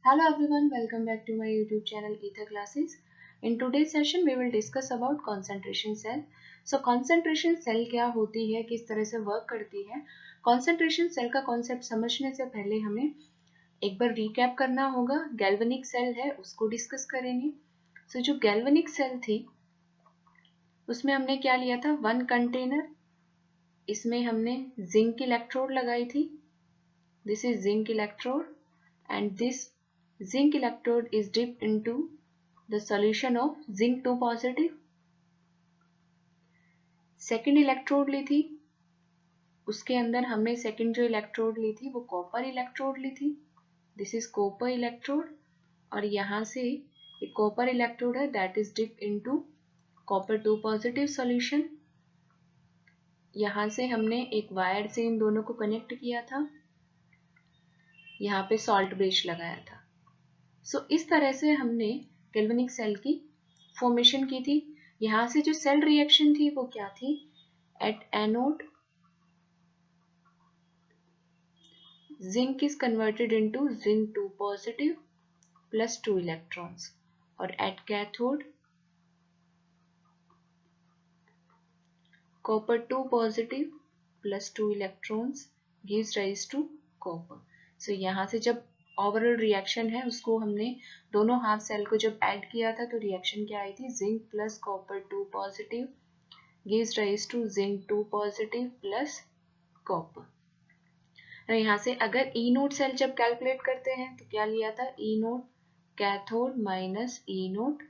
Hello everyone, welcome back to my YouTube channel Ether Classes. In today's session we will discuss about concentration cell. So concentration cell क्या होती है, किस तरह से work करती है. concentration cell का कॉन्सेप्ट समझने से पहले हमें एक बार रिकैप करना होगा. गैल्वेनिक सेल है उसको डिस्कस करेंगे. So जो गैल्वेनिक सेल थी उसमें हमने क्या लिया था, वन कंटेनर. इसमें हमने जिंक इलेक्ट्रोड लगाई थी. This is zinc electrode and this zinc electrode is dipped into the solution of zinc 2 positive. Second electrode ली थी, उसके अंदर हमने सेकेंड जो इलेक्ट्रोड ली थी वो कॉपर इलेक्ट्रोड ली थी. दिस इज कॉपर इलेक्ट्रोड और यहाँ से एक कॉपर इलेक्ट्रोड है that is dip into copper 2 positive solution. यहाँ से हमने एक वायर से इन दोनों को कनेक्ट किया था, यहाँ पे सॉल्ट ब्रिज लगाया था. सो इस तरह से हमने गैल्वेनिक सेल की फॉर्मेशन की थी. यहाँ से जो सेल रिएक्शन थी वो क्या थी, at anode zinc is converted into zinc 2 positive plus 2 electrons और at cathode copper 2 positive plus 2 electrons gives rise to copper. So यहाँ से जब ओवरऑल रिएक्शन है उसको हमने दोनों हाफ सेल को जब ऐड किया था तो रिएक्शन क्या आई थी, zinc plus copper 2 positive gives rise to zinc 2 positive plus copper. यहाँ से अगर ई नोड सेल जब कैलकुलेट करते हैं तो क्या लिया था, E naught cathode minus E naught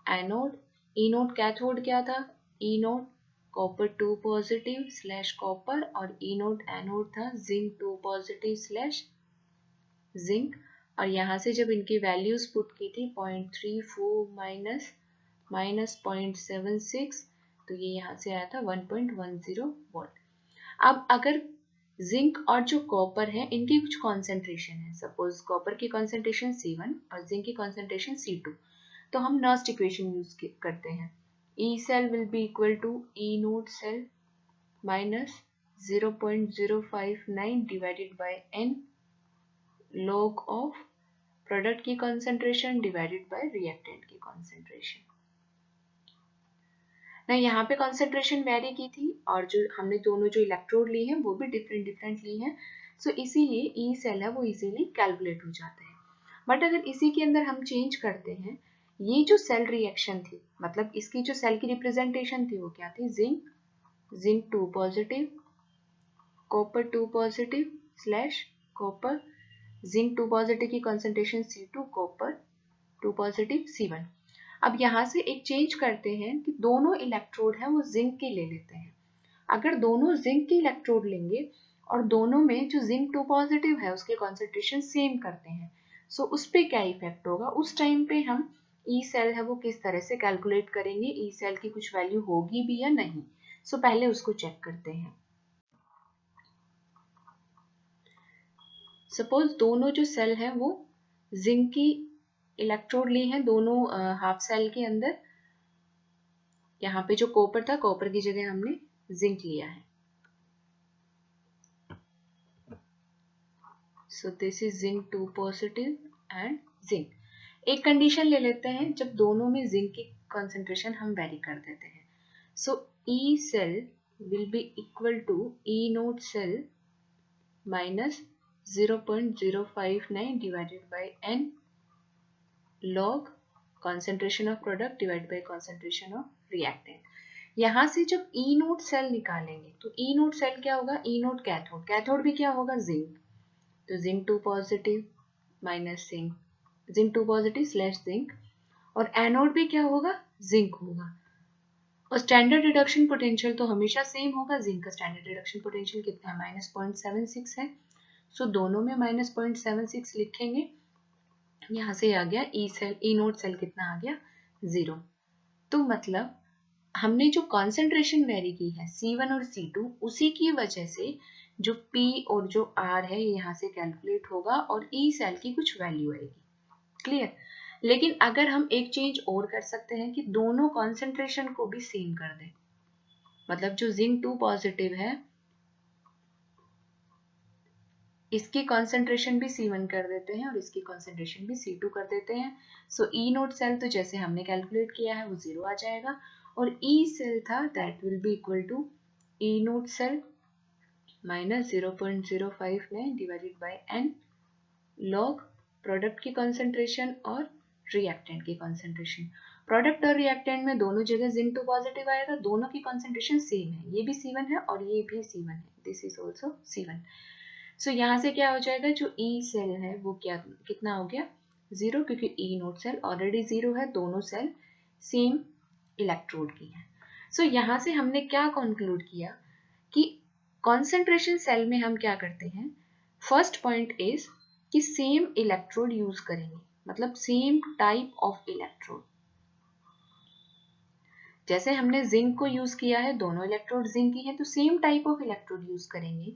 anode. E naught cathode क्या था, E naught copper 2 positive slash copper और ई नोड एनोड था जिंक 2 पॉजिटिव स्लैश जिंक. और यहाँ से जब इनकी वैल्यूज पुट की थी 0.34 माइनस 0.76 तो ये यहाँ से आया था 1.10 वोल्ट. अब अगर जिंक और जो कॉपर है इनकी कुछ कॉन्सेंट्रेशन है, सपोज कॉपर की कॉन्सेंट्रेशन C1 और जिंक की कॉन्सेंट्रेशन C2, तो हम नर्स्ट इक्वेशन यूज करते हैं. E cell will be equal to E node cell minus 0.059 divided by N log of product की कॉन्सेंट्रेशन डिवाइडेड बाय रिएक्टेंट की कॉन्सेंट्रेशन. ना यहाँ पे कॉन्सेंट्रेशन वेरी की थी और जो हमने दोनों जो इलेक्ट्रोड ली हैं वो भी डिफरेंट ली हैं. सो इसीलिए ई सेल है वो इजीली कैलकुलेट हो जाता है. बट अगर इसी के अंदर हम चेंज करते हैं, ये जो सेल रिएक्शन थी मतलब इसकी जो सेल की रिप्रेजेंटेशन थी वो क्या थी, zinc 2 positive copper 2 positive slash copper zinc 2 positive की concentration C2 copper 2 positive C1. अब यहाँ से एक चेंज करते हैं कि दोनों इलेक्ट्रोड है वो जिंक के ले लेते हैं. अगर दोनों जिंक के इलेक्ट्रोड लेंगे और दोनों में जो जिंक 2 पॉजिटिव है उसके कॉन्सेंट्रेशन सेम करते हैं, सो उस पर क्या इफेक्ट होगा, उस टाइम पे हम ई सेल है वो किस तरह से कैलकुलेट करेंगे, ई सेल की कुछ वैल्यू होगी भी या नहीं. सो पहले उसको चेक करते हैं. सपोज दोनों जो सेल है वो जिंक की इलेक्ट्रोड ली हैं दोनों हाफ सेल के अंदर. यहाँ पे जो कॉपर था कॉपर की जगह हमने जिंक लिया है. So this is zinc 2 positive and zinc. एक कंडीशन ले लेते हैं जब दोनों में जिंक की कॉन्सेंट्रेशन हम वेरी कर देते हैं. So E cell will be equal to E naught cell minus 0.059 divided by n log concentration of product divided by concentration of reactant. यहाँ से जब ई नोड सेल निकालेंगे तो ई नोड सेल क्या होगा, ई नोड कैथोड, कैथोड भी क्या होगा, जिंक. तो zinc 2 positive minus zinc 2 positive slash zinc और एनोड भी क्या होगा, जिंक होगा. और स्टैंडर्ड रिडक्शन पोटेंशियल तो हमेशा सेम होगा. जिंक का स्टैंडर्ड रिडक्शन पोटेंशियल कितना है, माइनस 0.76 है. सो दोनों में माइनस 0.76 लिखेंगे. यहाँ से आ गया E cell, E naught cell कितना आ गया, 0. तो मतलब हमने जो कॉन्सेंट्रेशन वेरी की है C1 और C2 उसी की वजह से जो P और जो R है यहाँ से कैलकुलेट होगा और ई सेल की कुछ वैल्यू आएगी. क्लियर. लेकिन अगर हम एक चेंज और कर सकते हैं कि दोनों कॉन्सेंट्रेशन को भी सेम कर दें, मतलब जो जिंक 2 पॉजिटिव है इसकी कॉन्सेंट्रेशन भी C1 कर देते हैं और इसकी कॉन्सेंट्रेशन भी C2 कर देते हैं। सो ई नोट सेल तो जैसे हमने कैलकुलेट किया है वो 0 आ जाएगा, और ई सेल था that will be equal to E naught cell minus 0.059 divided by n log product की कॉन्सेंट्रेशन और रिएक्टेंट की कॉन्सेंट्रेशन। प्रोडक्ट और रिएक्टेंट में दोनों जगह जिंक 2 पॉजिटिव आएगा, दोनों की कॉन्सेंट्रेशन सेम है, ये भी C1 है और ये भी C1 है, दिस इज ऑल्सो C1। सो यहाँ से क्या हो जाएगा, जो ई सेल है वो क्या कितना हो गया 0, क्योंकि ई नोट सेल ऑलरेडी 0 है, दोनों सेल सेम इलेक्ट्रोड की है। सो यहाँ से हमने क्या कंक्लूड किया कि कॉन्सेंट्रेशन सेल में हम क्या करते हैं, फर्स्ट पॉइंट इज कि सेम इलेक्ट्रोड यूज करेंगे, मतलब सेम टाइप ऑफ इलेक्ट्रोड। जैसे हमने जिंक को यूज किया है, दोनों इलेक्ट्रोड जिंक की है, तो same type of electrode use करेंगे।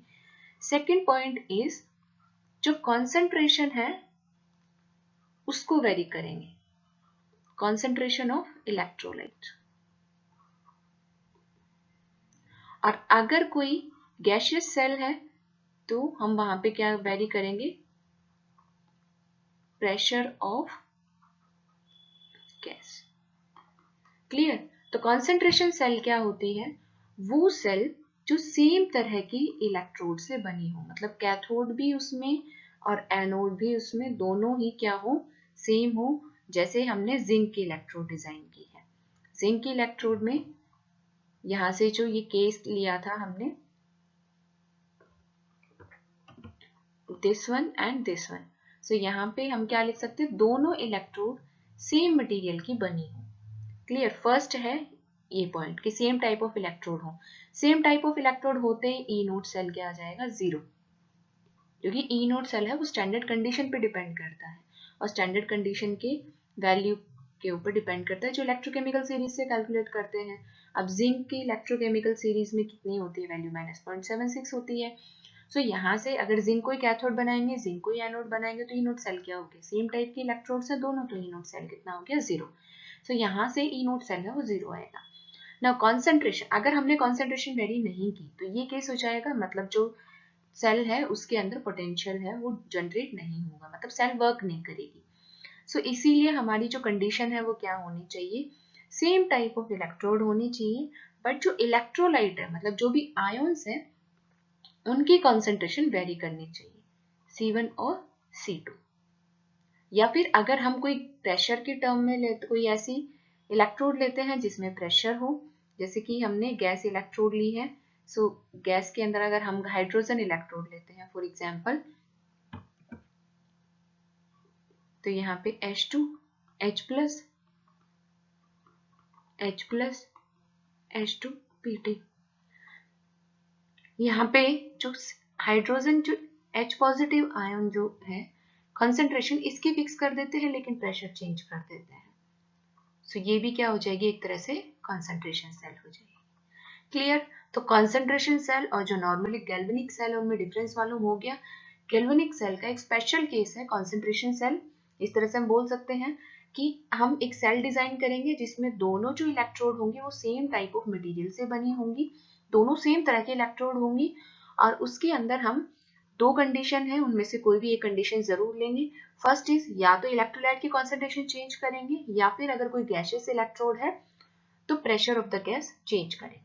सेकेंड पॉइंट इज जो कॉन्सेंट्रेशन है उसको वेरी करेंगे, कॉन्सेंट्रेशन ऑफ इलेक्ट्रोलाइट। और अगर कोई गैसियस सेल है तो हम वहां पे क्या वेरी करेंगे, प्रेशर ऑफ गैस। क्लियर। तो कॉन्सेंट्रेशन सेल क्या होती है, वो सेल जो सेम तरह की इलेक्ट्रोड से बनी हो, मतलब कैथोड भी उसमें और एनोड भी उसमें, दोनों ही क्या हो, सेम हो। जैसे हमने जिंक की इलेक्ट्रोड डिजाइन की है, जिंक की इलेक्ट्रोड में यहां से जो ये केस लिया था हमने, this one and this one, so यहाँ पे हम क्या लिख सकते हैं, दोनों इलेक्ट्रोड सेम मटेरियल की बनी हो। क्लियर। फर्स्ट है ये पॉइंट कि सेम टाइप ऑफ इलेक्ट्रोड हो, सेम टाइप ऑफ इलेक्ट्रोड होते ही ई नोट सेल क्या आ जाएगा 0, क्योंकि ई नोट सेल है वो स्टैंडर्ड कंडीशन पे डिपेंड करता है, और स्टैंडर्ड कंडीशन के वैल्यू के ऊपर डिपेंड करता है जो इलेक्ट्रोकेमिकल सीरीज से कैलकुलेट करते हैं। अब जिंक की इलेक्ट्रोकेमिकल सीरीज में कितनी होती है वैल्यू, -0.76 होती है। सो यहाँ से अगर जिंक को ही कैथोड बनाएंगे, जिंक को ही एनोड बनाएंगे, तो ई नोट सेल क्या हो गया, सेम टाइप की इलेक्ट्रोड्स है दोनों, तो ई नोट सेल कितना हो गया 0। सो यहाँ से ई नोट सेल है वो 0 आएगा। नाउ कॉन्सेंट्रेशन, अगर हमने कॉन्सेंट्रेशन वेरी नहीं की तो ये केस हो जाएगा, मतलब जो सेल है उसके अंदर पोटेंशियल है वो जनरेट नहीं होगा, मतलब सेल वर्क नहीं करेगी। सो इसीलिए हमारी जो कंडीशन है वो क्या होनी चाहिए, सेम टाइप ऑफ इलेक्ट्रोड होनी चाहिए, बट जो इलेक्ट्रोलाइट है, मतलब जो भी आयंस है, उनकी कॉन्सेंट्रेशन वेरी करनी चाहिए, C1 और C2। या फिर अगर हम कोई प्रेशर के टर्म में लेते, कोई ऐसी इलेक्ट्रोड लेते हैं जिसमें प्रेशर हो, जैसे कि हमने गैस इलेक्ट्रोड ली है, सो गैस के अंदर अगर हम हाइड्रोजन इलेक्ट्रोड लेते हैं फॉर एग्जांपल, तो यहाँ पे H2 H+, H2 Pt, यहाँ पे जो हाइड्रोजन जो H पॉजिटिव आयन जो है, कंसंट्रेशन इसकी फिक्स कर देते हैं लेकिन प्रेशर चेंज कर देते हैं। सो ये भी क्या हो जाएगी, एक तरह से कंसंट्रेशन सेल हो जाएगी। क्लियर। तो कंसंट्रेशन सेल और जो नॉर्मली गैल्वेनिक सेल, उनमें डिफरेंस मालूम हो गया। गैल्वेनिक सेल का एक स्पेशल केस है कंसंट्रेशन सेल। इस तरह से हम बोल सकते हैं कि हम एक सेल डिजाइन करेंगे जिसमें दोनों जो इलेक्ट्रोड होंगे वो सेम टाइप ऑफ मटेरियल से बनी होंगी, दोनों सेम तरह के इलेक्ट्रोड होंगी, और उसके अंदर हम दो कंडीशन है, उनमें से कोई भी एक कंडीशन जरूर लेंगे। फर्स्ट इज या तो इलेक्ट्रोलाइट की कॉन्सेंट्रेशन चेंज करेंगे, या फिर अगर कोई गैसियस इलेक्ट्रोड है तो pressure of the gas change करेंगे।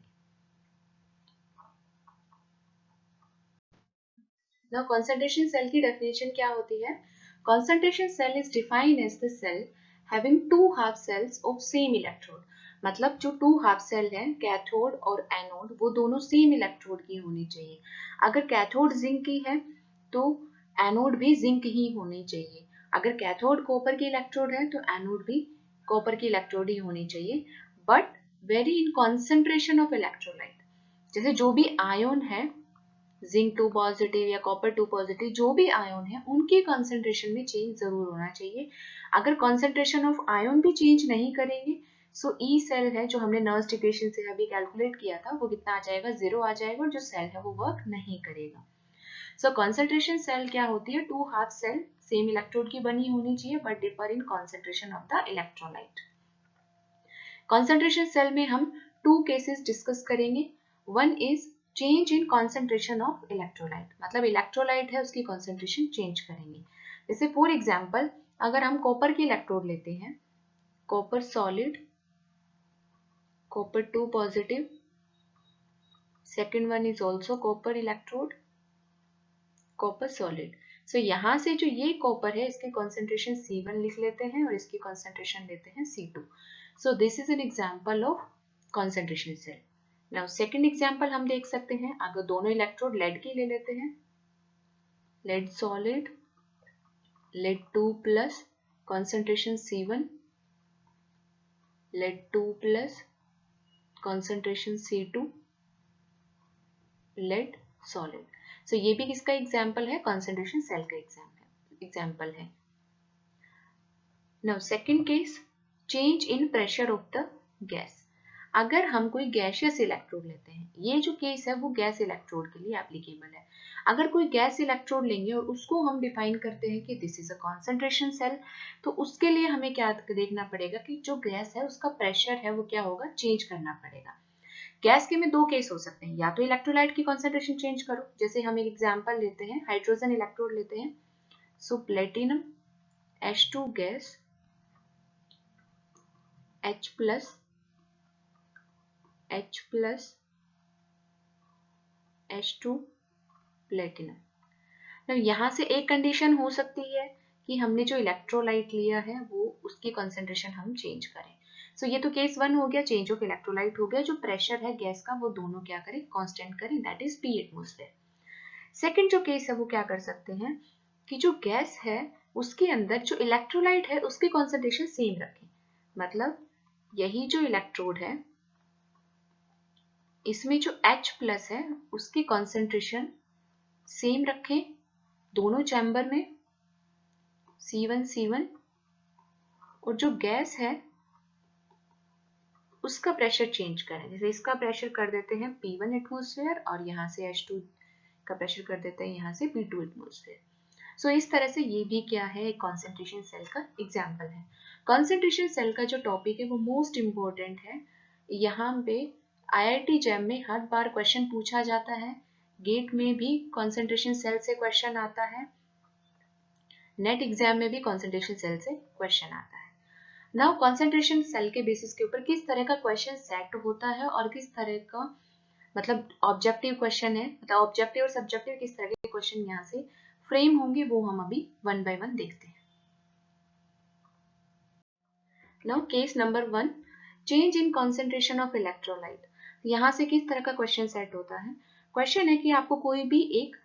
Now concentration cell की definition क्या होती है? Concentration cell is defined as the cell having two half cells of same electrode. मतलब जो टू हाफ सेल है, कैथोड और एनोड, वो दोनों सेम इलेक्ट्रोड की होनी चाहिए। अगर कैथोड जिंक की है तो एनोड भी जिंक ही होनी चाहिए। अगर कैथोड कॉपर की इलेक्ट्रोड है तो एनोड भी कॉपर की इलेक्ट्रोड ही होनी चाहिए, but very in concentration of electrolyte. जैसे जो भी आयन है, जिंक 2 पॉजिटिव या कॉपर 2 पॉजिटिव, जो भी आयन है उनकी कॉन्सेंट्रेशन में चेंज जरूर होना चाहिए। अगर कॉन्सेंट्रेशन ऑफ आयन भी चेंज नहीं करेंगे, सो ई सेल है जो हमने नर्स इक्वेशन से अभी कैलकुलेट किया था, वो कितना आ जाएगा 0 आ जाएगा, और जो सेल है वो वर्क नहीं करेगा। सो कॉन्सेंट्रेशन सेल क्या होती है, two half cell same electrode की बनी होनी चाहिए but differ in concentration of the electrolyte. Concentration cell में हम टू केसेस डिस्कस करेंगे। One is change in concentration of electrolyte, मतलब इलेक्ट्रोलाइट है उसकी कॉन्सेंट्रेशन चेंज करेंगे। जैसे फॉर एग्जाम्पल अगर हम कॉपर की इलेक्ट्रोड लेते हैं, copper solid, copper 2 positive, second one is also copper electrode, copper solid. So यहाँ से जो ये कॉपर है इसकी कॉन्सेंट्रेशन C1 लिख लेते हैं और इसकी कॉन्सेंट्रेशन लेते हैं C2. So this is an example of concentration cell. Now second example हम देख सकते हैं, अगर दोनों इलेक्ट्रोड लेड की ले लेते हैं, lead solid, lead 2 plus, concentration C1, lead 2 plus, concentration C2, lead solid. So ये भी किसका एग्जाम्पल है, concentration cell का एग्जाम्पल है. Now second case, change in pressure of the gas. अगर हम कोई गैसियस इलेक्ट्रोड लेते हैं, ये जो केस है वो गैस इलेक्ट्रोड के लिए एप्लीकेबल है. अगर कोई गैस इलेक्ट्रोड लेंगे और उसको हम डिफाइन करते हैं कि this is a concentration cell, तो उसके लिए हमें क्या देखना पड़ेगा कि जो गैस है उसका प्रेशर है वो क्या होगा, चेंज करना पड़ेगा. गैस के में दो केस हो सकते हैं, या तो इलेक्ट्रोलाइट की कॉन्सेंट्रेशन चेंज करो, जैसे हम एक एग्जांपल लेते हैं, हाइड्रोजन इलेक्ट्रोड लेते हैं. So platinum H2 gas H plus H2 platinum. तो यहाँ से एक कंडीशन हो सकती है कि हमने जो इलेक्ट्रोलाइट लिया है वो उसकी कॉन्सेंट्रेशन हम चेंज करें. सो ये तो केस 1 हो गया, चेंज ऑफ इलेक्ट्रोलाइट हो गया, जो प्रेशर है गैस का वो दोनों क्या करें, कांस्टेंट करें, that is P atmosphere. Second जो केस है वो क्या कर सकते हैं कि जो गैस है उसके अंदर जो इलेक्ट्रोलाइट है उसकी कॉन्सेंट्रेशन सेम रखें. मतलब यही जो इलेक्ट्रोड है इसमें जो H प्लस है उसकी कॉन्सेंट्रेशन सेम रखें दोनों चैम्बर में, C1 और जो गैस है उसका प्रेशर चेंज करें. जैसे इसका प्रेशर कर देते हैं P1 एटमॉस्फेयर और यहाँ से H2 का प्रेशर कर देते हैं यहाँ से P2 एटमॉस्फेयर. सो इस तरह से ये भी क्या है, एक कॉन्सेंट्रेशन सेल का एग्जाम्पल है. कॉन्सेंट्रेशन सेल का जो टॉपिक है वो मोस्ट इम्पोर्टेंट है. यहाँ पे IIT जैम में हर बार क्वेश्चन पूछा जाता है, गेट में भी कॉन्सेंट्रेशन सेल से क्वेश्चन आता है, नेट एग्जाम में भी कॉन्सेंट्रेशन सेल से क्वेश्चन आता है. नाउ कॉन्सेंट्रेशन सेल के बेसिस के ऊपर किस तरह का क्वेश्चन सेट होता है और किस तरह का मतलब ऑब्जेक्टिव क्वेश्चन है, मतलब ऑब्जेक्टिव और सब्जेक्टिव किस तरह के क्वेश्चन यहाँ से फ्रेम होंगे वो हम अभी वन बाय वन देखते हैं. Now case number 1, change in concentration of electrolyte. यहाँ से किस तरह का क्वेश्चन सेट होता है, क्वेश्चन है कि आपको कोई भी एक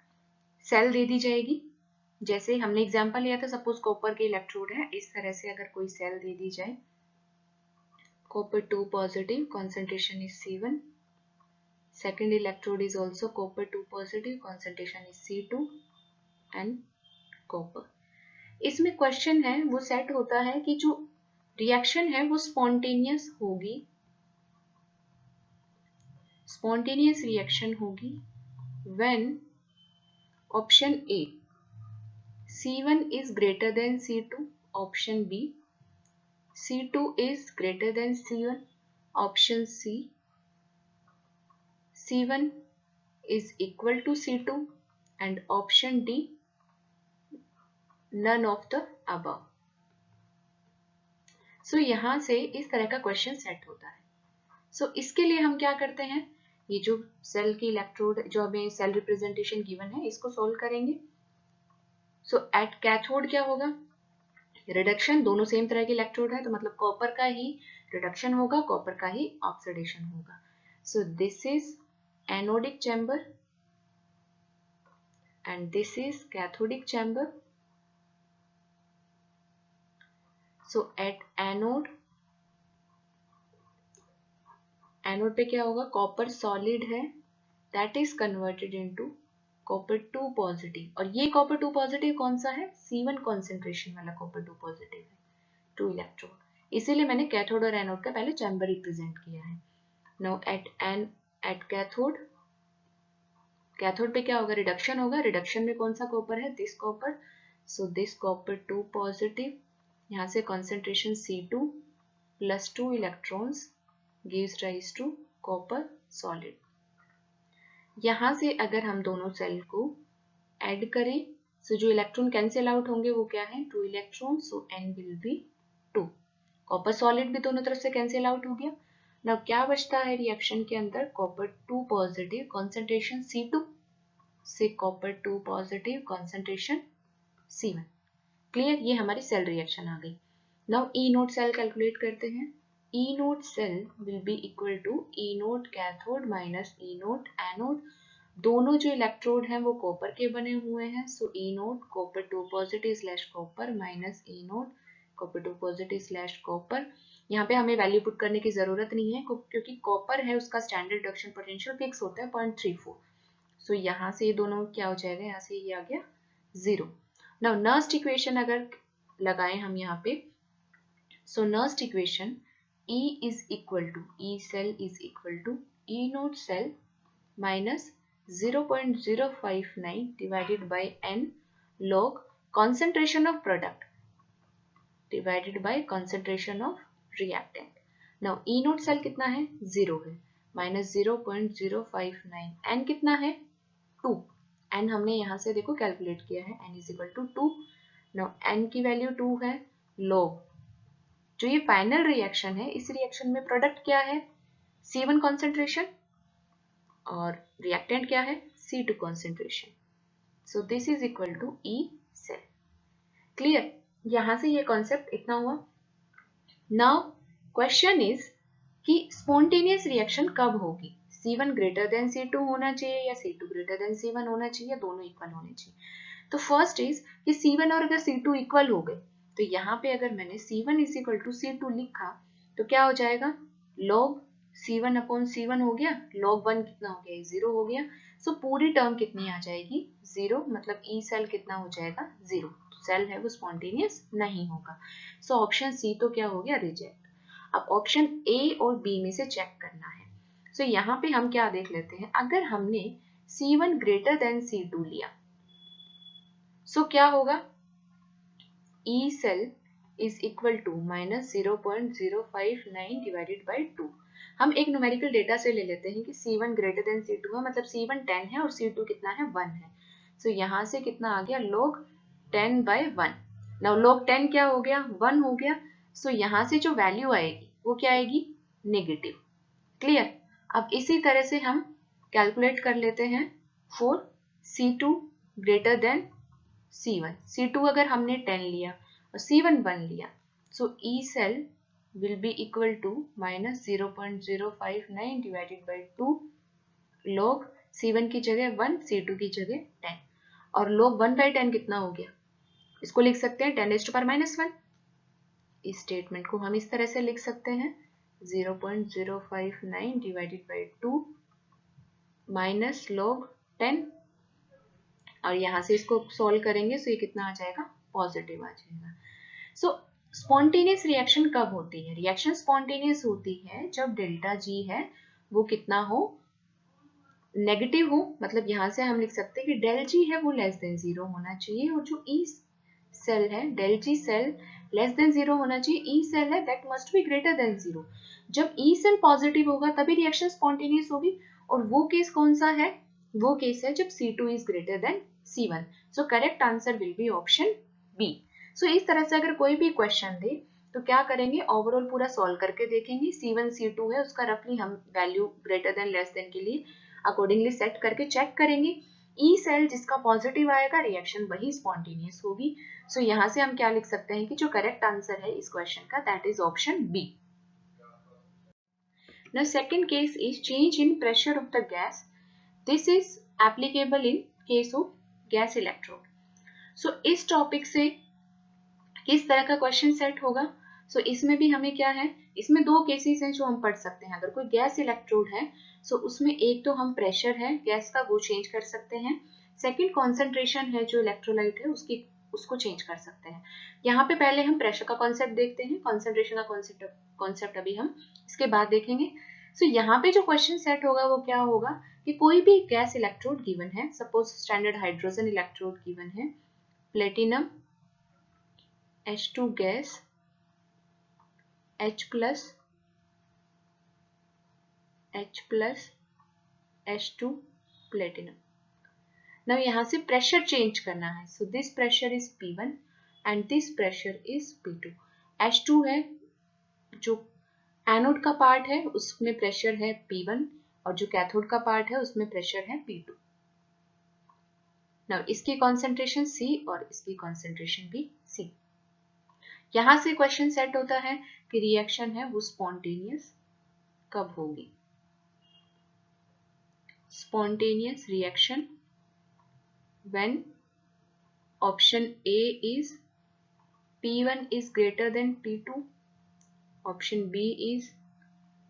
सेल दे दी जाएगी, जैसे हमने एग्जांपल लिया था, सपोज कॉपर के इलेक्ट्रोड है, इस तरह से अगर कोई सेल दे दी जाए, copper 2 positive, concentration is C1, second electrode is also copper 2 positive, concentration is C2 and copper. इसमें क्वेश्चन है वो सेट होता है कि जो रिएक्शन है वो स्पॉन्टेनियस होगी, स्पॉन्टेनियस रिएक्शन होगी when option A C1 is greater than C2, option B C2 is greater than C1, option C C1 is equal to C2 and option D none of the above. So यहाँ से इस तरह का question set होता है. So इसके लिए हम क्या करते हैं, ये जो सेल की इलेक्ट्रोड जो हमें सेल रिप्रेजेंटेशन गिवन है इसको सोल्व करेंगे. So एट कैथोड क्या होगा, रिडक्शन, दोनों सेम तरह के इलेक्ट्रोड है तो मतलब कॉपर का ही रिडक्शन होगा, कॉपर का ही ऑक्सीडेशन होगा. So this is anodic chamber and this is cathodic chamber. So at anode पे क्या होगा, कॉपर सॉलिड है, that is converted into copper 2 positive, और ये कॉपर 2 पॉजिटिव कौन सा है, C1 कॉन्सेंट्रेशन वाला कॉपर 2 पॉजिटिव है, 2 इलेक्ट्रोड, इसीलिए मैंने कैथोड और एनोड का पहले चैम्बर रिप्रेजेंट किया है. नाउ एट कैथोड पे क्या होगा, रिडक्शन होगा, रिडक्शन में कौन सा कॉपर है, this copper, so this copper 2 positive, यहाँ से concentration C2 +2 electrons gives rise to copper solid. यहाँ से अगर हम दोनों सेल को ऐड करें, सो जो इलेक्ट्रॉन कैंसिल आउट होंगे वो क्या है, 2 electron, so n will be 2। Copper solid भी दोनों तरफ से कैंसिल आउट हो गया। नाउ क्या बचता है रिएक्शन के अंदर, कॉपर 2 पॉजिटिव, कॉन्सेंट्रेशन C2 से copper 2 positive, concentration C1। Clear, ये हमारी सेल रिएक्शन आ गई। Now E naught cell calculate करते हैं। E naught cell will be equal to E naught cathode minus E naught anode. दोनों जो इलेक्ट्रोड हैं वो कॉपर के बने हुए हैं, so E naught copper 2 positive slash copper minus E naught copper 2 positive slash copper. यहाँ पे हमें वैल्यू पुट करने की जरूरत नहीं है क्योंकि कॉपर है उसका स्टैंडर्ड रिडक्शन पोटेंशियल फिक्स होता है 0.34। सो यहाँ से ये दोनों क्या हो जाएगा, यहाँ से ये आ गया 0। नाउ नर्स्ट इक्वेशन अगर लगाएं हम यहाँ पे, so Nernst equation E is equal to E cell is equal to E node cell minus 0.059 divided by N log concentration of product divided by concentration of reactant। Now E node cell कितना है, 0 है, minus 0.059, N कितना है 2, N हमने यहाँ से देखो calculate किया है, N is equal to 2। Now N की वैल्यू 2 है, log जो ये फाइनल रिएक्शन है, इस रिएक्शन में प्रोडक्ट क्या है, C1 कॉन्सेंट्रेशन, और रिएक्टेंट क्या है, C2 concentration. So this is equal to E cell. Clear, यहां से ये कॉन्सेप्ट इतना हुआ। नाउ क्वेश्चन इज कि स्पॉन्टेनियस रिएक्शन कब होगी, C1 ग्रेटर देन C2 होना चाहिए या C2 ग्रेटर देन C1 होना चाहिए, या दोनों इक्वल होने चाहिए। तो फर्स्ट इज कि C1 और अगर C2 इक्वल हो गए, तो यहाँ पे अगर मैंने C1 is equal to C2 लिखा तो क्या हो जाएगा, log C1 अपॉन C1 हो गया, log 1 कितना हो गया, 0 हो गया। सो पूरी टर्म कितनी आ जाएगी, 0, मतलब E सेल कितना हो जाएगा, 0। सेल है वो स्पॉन्टेनियस नहीं होगा। सो ऑप्शन सी तो क्या हो गया, रिजेक्ट। अब ऑप्शन ए और बी में से चेक करना है। सो यहाँ पे हम क्या देख लेते हैं, अगर हमने C1 ग्रेटर देन C2 लिया, सो क्या होगा, E cell is equal to minus 0.059 divided by 2। हम एक न्यूमेरिकल डेटा से ले लेते हैं कि C1 ग्रेटर देन C2 है, मतलब C1 10 है और C2 कितना है, 1 है। सो यहाँ से कितना आ गया, log 10 by 1। नाउ log 10 क्या हो गया, 1 हो गया। सो यहाँ से जो वैल्यू आएगी वो क्या आएगी, नेगेटिव। क्लियर, अब इसी तरह से हम कैलकुलेट कर लेते हैं for C2 greater than C1। C2 अगर हमने 10 लिया और C1 1 लिया, सो E cell will be equal to minus 0.059 divided by 2 log C1 की जगह 1, C2 की जगह 10, और log 1 by 10 कितना हो गया, इसको लिख सकते हैं 10⁻⁻1। इस स्टेटमेंट को हम इस तरह से लिख सकते हैं 0.059 divided by 2 minus log 10, और यहाँ से इसको सॉल्व करेंगे तो ये कितना आ जाएगा, पॉजिटिव आ जाएगा। सो स्पॉन्टेनियस रिएक्शन कब होती है, रिएक्शन स्पॉन्टेनियस होती है जब डेल्टा जी है वो कितना हो, नेगेटिव हो। मतलब यहाँ से हम लिख सकते हैं कि डेल जी है वो लेस देन 0 होना चाहिए, और जो ई सेल है, del G cell less than 0 होना चाहिए, ई सेल है that must be greater than 0। जब ई सेल पॉजिटिव होगा तभी रिएक्शन स्पॉन्टेनियस होगी, और वो केस कौन सा है, वो केस है जब C2 is greater than C1। So correct answer will be option B. So इस तरह से अगर कोई भी क्वेश्चन दे तो क्या करेंगे, ओवरऑल पूरा सॉल्व करके देखेंगे, C1 C2 है उसका रफली हम value greater than less than के लिए अकॉर्डिंगली सेट करके चेक करेंगे। ई सेल जिसका पॉजिटिव आएगा रिएक्शन वही स्पॉन्टेनियस होगी। सो यहाँ से हम क्या लिख सकते हैं कि जो करेक्ट आंसर है इस क्वेश्चन का that is option B. Now second case is change in pressure of the gas. This is applicable in case of gas electrode. So इस टॉपिक से किस तरह का क्वेश्चन सेट होगा, सो इसमें भी हमें क्या है, इसमें दो केसेस हैं जो हम पढ़ सकते हैं। अगर कोई गैस इलेक्ट्रोड है सो उसमें एक तो हम प्रेशर है गैस का वो चेंज कर सकते हैं, सेकंड कॉन्सेंट्रेशन है जो इलेक्ट्रोलाइट है उसको चेंज कर सकते हैं। यहाँ पे पहले हम प्रेशर का कॉन्सेप्ट देखते हैं, कॉन्सेंट्रेशन का कॉन्सेप्ट अभी हम इसके बाद देखेंगे। सो यहाँ पे जो क्वेश्चन सेट होगा वो क्या होगा कि कोई भी गैस इलेक्ट्रोड गिवन है, suppose standard hydrogen electrode given है, platinum H2 gas H plus H2 platinum. Now यहाँ से pressure change करना है. So this pressure is P1 and this pressure is P2. H2 है, जो एनोड का पार्ट है उसमें प्रेशर है P1 और जो कैथोड का पार्ट है उसमें प्रेशर है P2. नाउ इसकी कॉन्सेंट्रेशन C और इसकी कॉन्सेंट्रेशन भी C. यहां से क्वेश्चन सेट होता है कि रिएक्शन है वो स्पॉन्टेनियस कब होगी. Spontaneous reaction when option A is P1 is greater than P2, option B is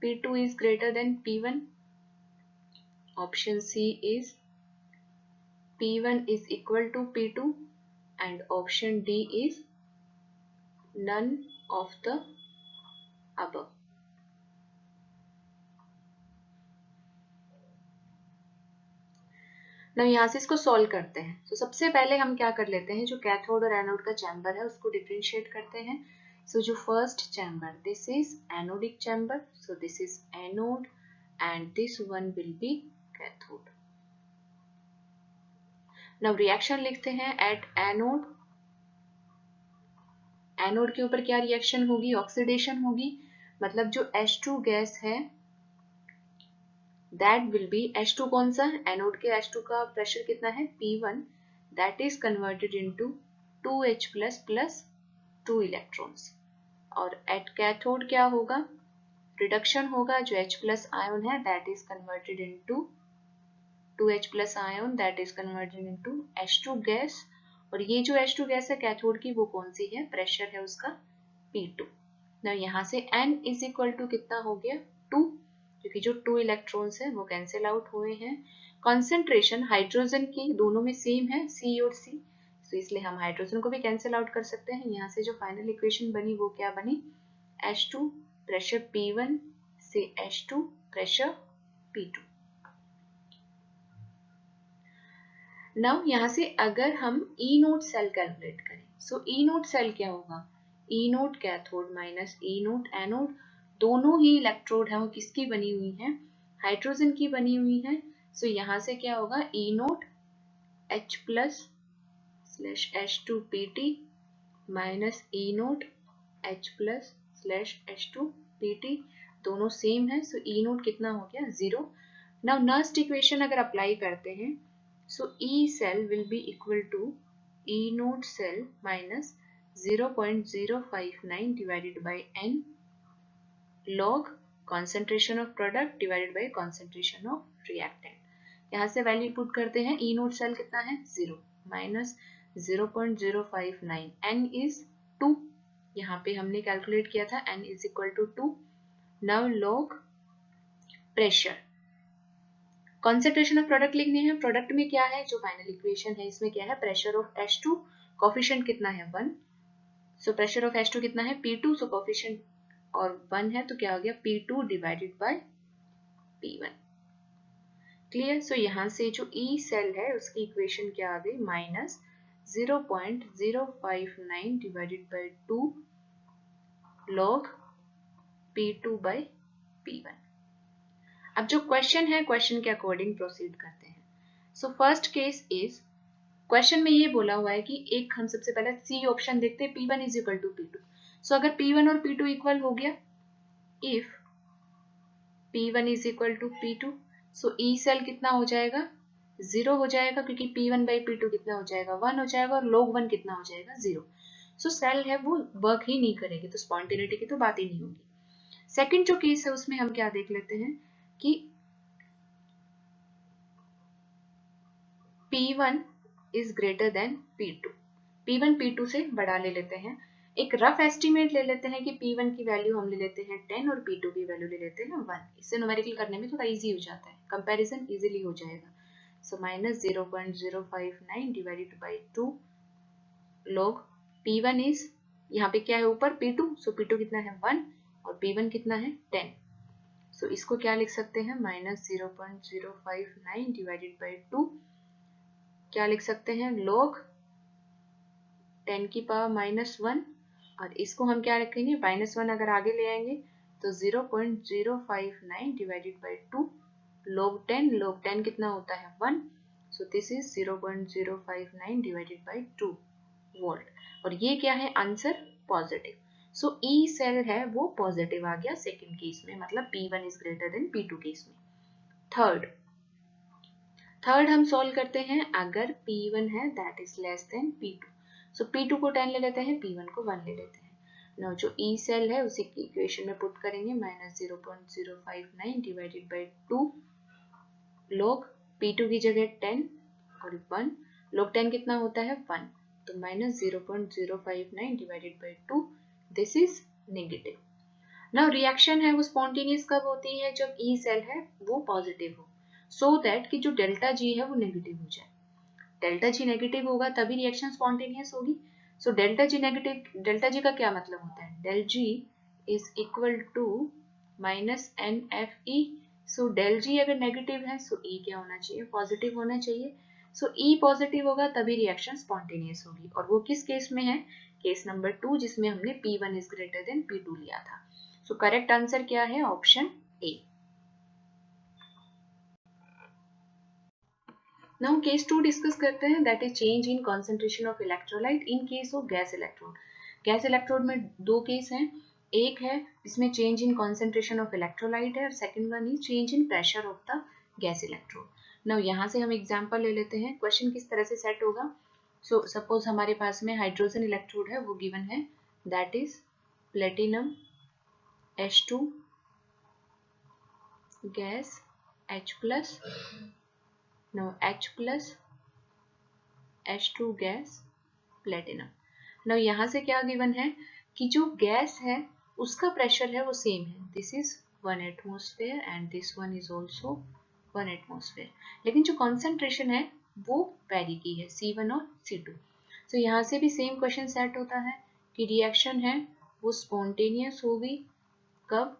P2 is greater than P1, option C is P1 is equal to P2 and option D is none of the above. ना यहाँ से इसको solve करते हैं. तो सबसे पहले हम क्या कर लेते हैं, जो कैथोड और एनोड का चैम्बर है उसको डिफरेंशिएट करते हैं. सो जो first chamber, this is anodic chamber, so this is anode and this one will B cathode. Now reaction लिखते हैं एट एनोड. एनोड के ऊपर क्या रिएक्शन होगी, ऑक्सीडेशन होगी. मतलब जो H2 गैस है that will be H2 कौन सा, एनोड के H2 का प्रेशर कितना है P1, that is converted into 2H plus 2 electrons. और एट कैथोड क्या होगा, रिडक्शन होगा. जो H प्लस आयोन है that is converted into 2H plus ion that is converted into H2 gas. और ये जो H2 गैस है कैथोड की वो कौन सी है, प्रेशर है उसका P2. ना यहाँ से N इज इक्वल टू कितना हो गया 2, क्योंकि जो 2 इलेक्ट्रॉन्स हैं वो कैंसिल आउट हुए हैं. कॉन्सेंट्रेशन हाइड्रोजन की दोनों में सेम है C और C, तो इसलिए हम हाइड्रोजन को भी कैंसिल आउट कर सकते हैं. यहाँ से जो फाइनल इक्वेशन बनी वो क्या बनी, H2 प्रेशर P1 से H2 प्रेशर P2. नाउ यहाँ से अगर हम E नोट सेल कैलकुलेट करें, सो E नोट सेल क्या होगा, E naught cathode minus E naught anode. दोनों ही इलेक्ट्रोड है वो किसकी बनी हुई है, हाइड्रोजन की बनी हुई है. सो यहाँ से क्या होगा, E naught H plus slash H2 PT minus E naught H plus slash H2 PT, दोनों सेम है. सो E नोट कितना हो गया 0. नाउ नर्स्ट इक्वेशन अगर अप्लाई करते हैं, so E cell will be equal to E naught cell minus 0.059 divided by N log concentration of product divided by concentration of reactant. यहाँ से value put करते हैं, E नोट सेल कितना है 0 minus 0.059, N is 2, यहाँ पे हमने calculate किया था N is equal to 2. Now log pressure, concentration of product लिखने हैं. प्रोडक्ट में क्या है, जो फाइनल इक्वेशन है इसमें क्या है, प्रेशर ऑफ H2, कोफिशिएंट कितना है 1. सो प्रेशर ऑफ H2 कितना है P2, सो कोफिशिएंट और 1 है तो क्या हो गया P2 divided by P1. Clear. सो यहाँ से जो E सेल है उसकी इक्वेशन क्या आ गई, minus 0.059 divided by 2 log P2 by P1. अब जो क्वेश्चन है क्वेश्चन के अकॉर्डिंग प्रोसीड करते हैं. So first case is, question में ये बोला हुआ है कि एक हम सबसे पहले सी ऑप्शन देखते हैं, P1 is equal to P2. सो अगर P1 और P2 इक्वल हो गया, if P1 is equal to P2, so E cell कितना हो जाएगा 0 हो जाएगा, क्योंकि P1 बाई P2 कितना हो जाएगा 1 हो जाएगा, और log 1 कितना हो जाएगा 0. सो सेल है वो वर्क ही नहीं करेगी, तो स्पॉन्टेनिटी की तो बात ही नहीं होगी. सेकंड जो केस है उसमें हम क्या देख लेते हैं कि P1 is greater then P2. P1 P2 से बड़ा ले लेते हैं. एक रफ एस्टिमेट ले लेते हैं कि P1 की वैल्यू हम ले लेते हैं 10 और P2 की वैल्यू ले लेते हैं 1. इससे न्यूमेरिकल करने में थोड़ा इजी हो जाता है, कंपैरिजन इजीली हो जाएगा. So minus 0.059 divided by 2 log P1 is, यहाँ पे क्या है ऊपर P2, सो P2 कितना है 1 और P1 कितना है 10. सो इसको क्या लिख सकते हैं, माइनस 0.059 डिवाइडेड बाय 2 क्या लिख सकते हैं, log 10 की पावर माइनस 1, और इसको हम क्या रखेंगे, माइनस 1 अगर आगे ले आएंगे तो 0.059 डिवाइडेड बाय 2 log 10 कितना होता है 1, so this is 0.059 divided by 2 volt, और ये क्या है आंसर पॉजिटिव। सो ई सेल है वो पॉजिटिव आ गया सेकेंड केस में, मतलब P1 is greater then P2 case में। थर्ड हम सॉल्व करते हैं अगर P1 है that is less than P2, so P2 को 10 ले लेते हैं, P1 को 1 ले लेते हैं। नाउ जो ई सेल है उसी की इक्वेशन में पुट करेंगे, -0.059 डिवाइडेड बाई 2 log P2 की जगह 10 और 1, log 10 कितना होता है 1, तो -0.059 divided by 2, this is negative. Now reaction है वो स्पॉन्टेनियस कब होती है, जब ई सेल है वो पॉजिटिव हो, सो दैट कि जो डेल्टा जी है वो नेगेटिव हो जाए। डेल्टा जी नेगेटिव होगा तभी रिएक्शन स्पॉन्टेनियस होगी। So delta G negative, delta G का क्या मतलब होता है, del G is equal to minus N F E. So del G अगर नेगेटिव है सो ई क्या होना चाहिए, पॉजिटिव होना चाहिए। सो ई पॉजिटिव होगा तभी रिएक्शन स्पॉन्टेनियस होगी, और वो किस केस में है, केस नंबर 2 जिसमें हमने P1 is greater then P2 लिया था। सो करेक्ट आंसर क्या है, option A. Now case 2 discuss करते हैं, that is change in concentration of electrolyte in case of gas electrode. Gas electrode में दो केस हैं, एक है इसमें change in concentration of electrolyte है, और second one is change in pressure of the gas electrode. Now यहाँ से हम एग्जांपल ले लेते हैं, क्वेश्चन किस तरह से सेट होगा। सो सपोज हमारे पास में हाइड्रोजन इलेक्ट्रोड है, वो गिवन है, that is platinum H2 gas H+, now H plus H2 gas platinum. now यहाँ से क्या गिवन है कि जो गैस है उसका प्रेशर है वो सेम है, this is 1 atmosphere and this one is also 1 atmosphere, लेकिन जो कॉन्सेंट्रेशन है वो वेरी की है C1 और C2। so यहाँ से भी सेम क्वेश्चन सेट होता है कि रिएक्शन है वो स्पॉन्टेनियस होगी कब,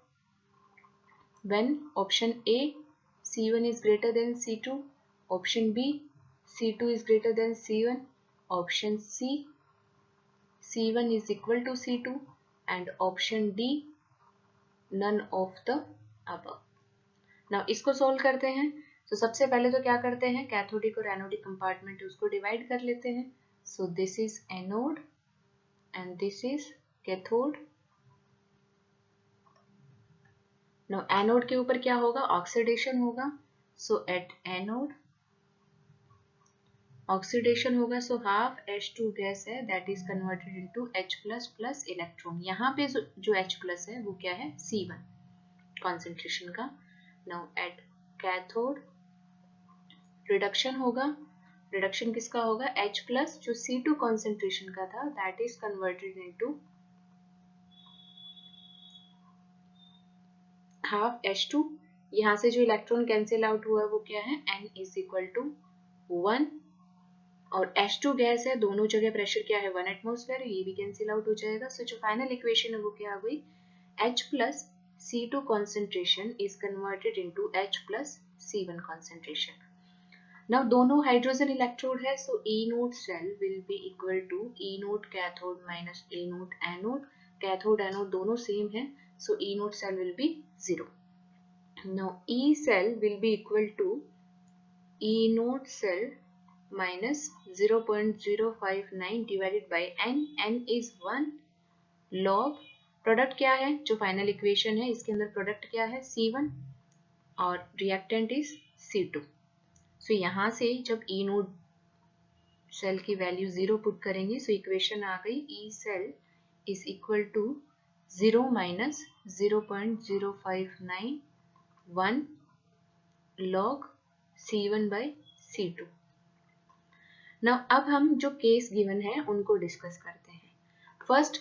when option A C1 is greater than C2, option B C2 is greater than C1, option C C1 is equal to C2, and option D none of the above। now इसको solve करते हैं, तो सबसे पहले तो क्या करते हैं, कैथोडिक और एनोडिक कंपार्टमेंट उसको डिवाइड कर लेते हैं। सो this is anode and this is cathode. Now anode के ऊपर क्या होगा, ऑक्सीडेशन होगा, सो एट एनोड ऑक्सीडेशन होगा, सो हाफ H2 गैस है that is converted into H plus electron. यहाँ पे जो H प्लस है वो क्या है C1 कॉन्सेंट्रेशन का। नाउ एट कैथोड रिडक्शन होगा, रिडक्शन किसका होगा, H प्लस जो C2 कॉन्सेंट्रेशन का था that is converted into half H2। यहाँ से जो इलेक्ट्रॉन कैंसिल आउट हुआ है वो क्या है, N इज इक्वल टू 1, और H2 गैस है, दोनों जगह प्रेशर क्या है 1 एटमॉस्फेयर, ये भी कैंसिल आउट हो जाएगा। सो जो फाइनल इक्वेशन है वो क्या आ गई, H plus C2 concentration is converted into H plus C1 concentration. Now दोनों हाइड्रोजन इलेक्ट्रोड है, so E naught cell will be equal to E naught cathode minus E naught anode, cathode anode दोनों same है, so E node cell will be 0. Now E cell will be equal to E node cell minus 0.059 divided by N, N is 1 log, product क्या है, जो final equation है इसके अंदर product क्या है C1 और रिएक्टेंट इज C2। सो यहाँ से जब E node सेल की वैल्यू 0 पुट करेंगे, सो इक्वेशन आ गई E cell is equal to 0 minus 0.0591 log C1 by C2। Now अब हम जो केस गिवन है उनको डिस्कस करते हैं। फर्स्ट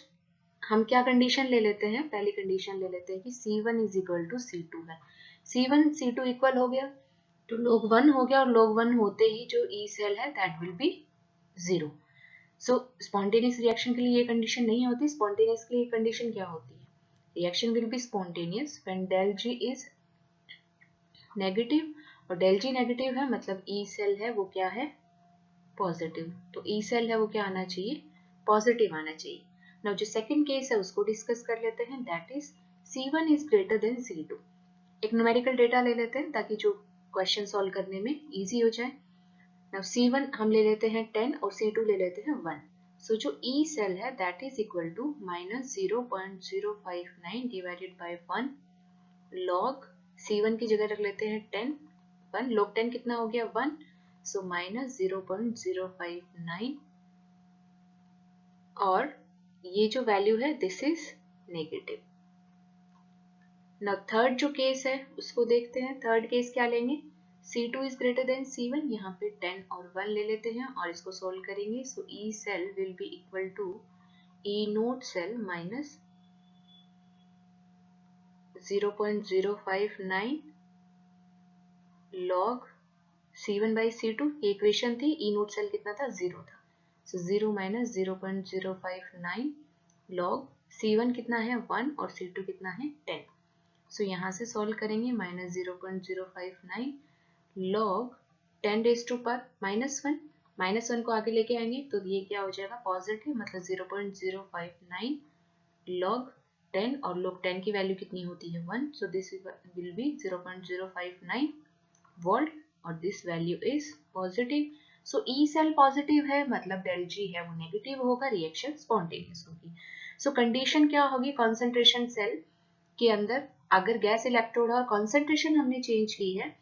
हम क्या कंडीशन ले लेते हैं, पहली कंडीशन ले लेते हैं कि C1 is equal to C2 है। C1 C2 इक्वल हो गया तो log 1 हो गया, और log 1 होते ही जो E सेल है that will be 0। So spontaneous reaction के लिए ये कंडीशन नहीं होती, स्पॉन्टेनियस के लिए कंडीशन क्या होती है, reaction will be spontaneous when del G is negative, और डेल जी नेगेटिव है मतलब ई सेल है वो क्या है पॉजिटिव, तो ई सेल है वो क्या आना चाहिए, पॉजिटिव आना चाहिए। नाउ जो सेकंड केस है उसको डिस्कस कर लेते हैं, that is C1 is greater then C2। एक न्यूमेरिकल डेटा ले लेते हैं ताकि जो क्वेश्चन सॉल्व करने में इजी हो जाए। नाउ C1 हम ले लेते हैं 10 और C2 ले लेते हैं 1। सो जो E सेल है that is equal to -0.059 divided by 1 log C1 की जगह रख लेते हैं 10, 1 log 10 कितना हो गया 1, सो -0.059 और ये जो वैल्यू है this is negative. Now third जो केस है उसको देखते हैं। थर्ड केस क्या लेंगे, C2 is greater than C1, यहाँ पे 10 और 1 ले लेते हैं और इसको सोल्व करेंगे। So E cell will be equal to E naught cell minus 0.059 log C1 by C2, ये इक्वेशन थी। E नोट सेल कितना था 0 था, सो 0 माइनस 0.059 log C1 कितना है 1 और C2 कितना है 10। सो यहाँ से सॉल्व करेंगे -0.059 log 10 रेज टू पर -1 को आगे लेके आएंगे तो ये क्या हो जाएगा पॉजिटिव, मतलब 0.059 log 10 और log 10 की वैल्यू कितनी होती है 1, so this will be 0.059 volt और this value is positive. So E cell positive है मतलब डेल G है वो नेगेटिव होगा, रिएक्शन स्पॉन्टेनियस होगी। सो कंडीशन क्या होगी, कॉन्सेंट्रेशन सेल के अंदर अगर गैस इलेक्ट्रोड और कॉन्सेंट्रेशन हमने चेंज की है,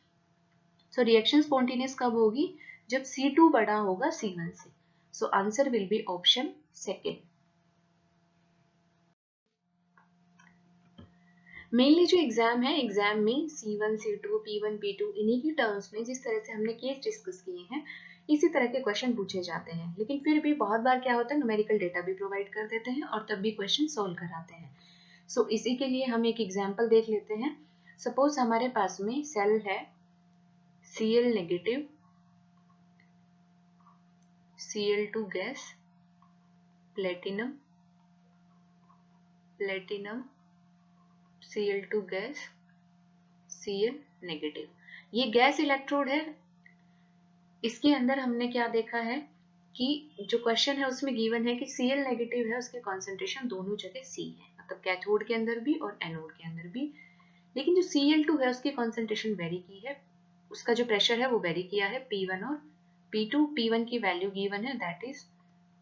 सो रिएक्शन स्पॉन्टेनियस कब होगी, जब C2 बड़ा होगा C1 से। So answer will be option second. Mainly जो एग्जाम है, एग्जाम में C1, C2, P1, P2 इन्हीं की टर्म्स में जिस तरह से हमने केस डिस्कस किए हैं इसी तरह के क्वेश्चन पूछे जाते हैं। लेकिन फिर भी बहुत बार क्या होता है, न्यूमेरिकल डेटा भी प्रोवाइड कर देते हैं और तब भी क्वेश्चन सोल्व कराते हैं। सो इसी के लिए हम एक एग्जाम्पल देख लेते हैं। सपोज हमारे पास में सेल है Cl negative, Cl2 gas, platinum, Cl2 gas, Cl negative. ये गैस इलेक्ट्रोड है। इसके अंदर हमने क्या देखा है कि जो क्वेश्चन है उसमें गिवन है कि Cl नेगेटिव है, उसकी कॉन्सेंट्रेशन दोनों जगह C है, मतलब कैथोड के अंदर भी और एनोड के अंदर भी। लेकिन जो Cl2 है उसकी कॉन्सेंट्रेशन वेरी की है, उसका जो प्रेशर है वो वेरी किया है P1 और P2। P1 की वैल्यू गिवन है दैट इज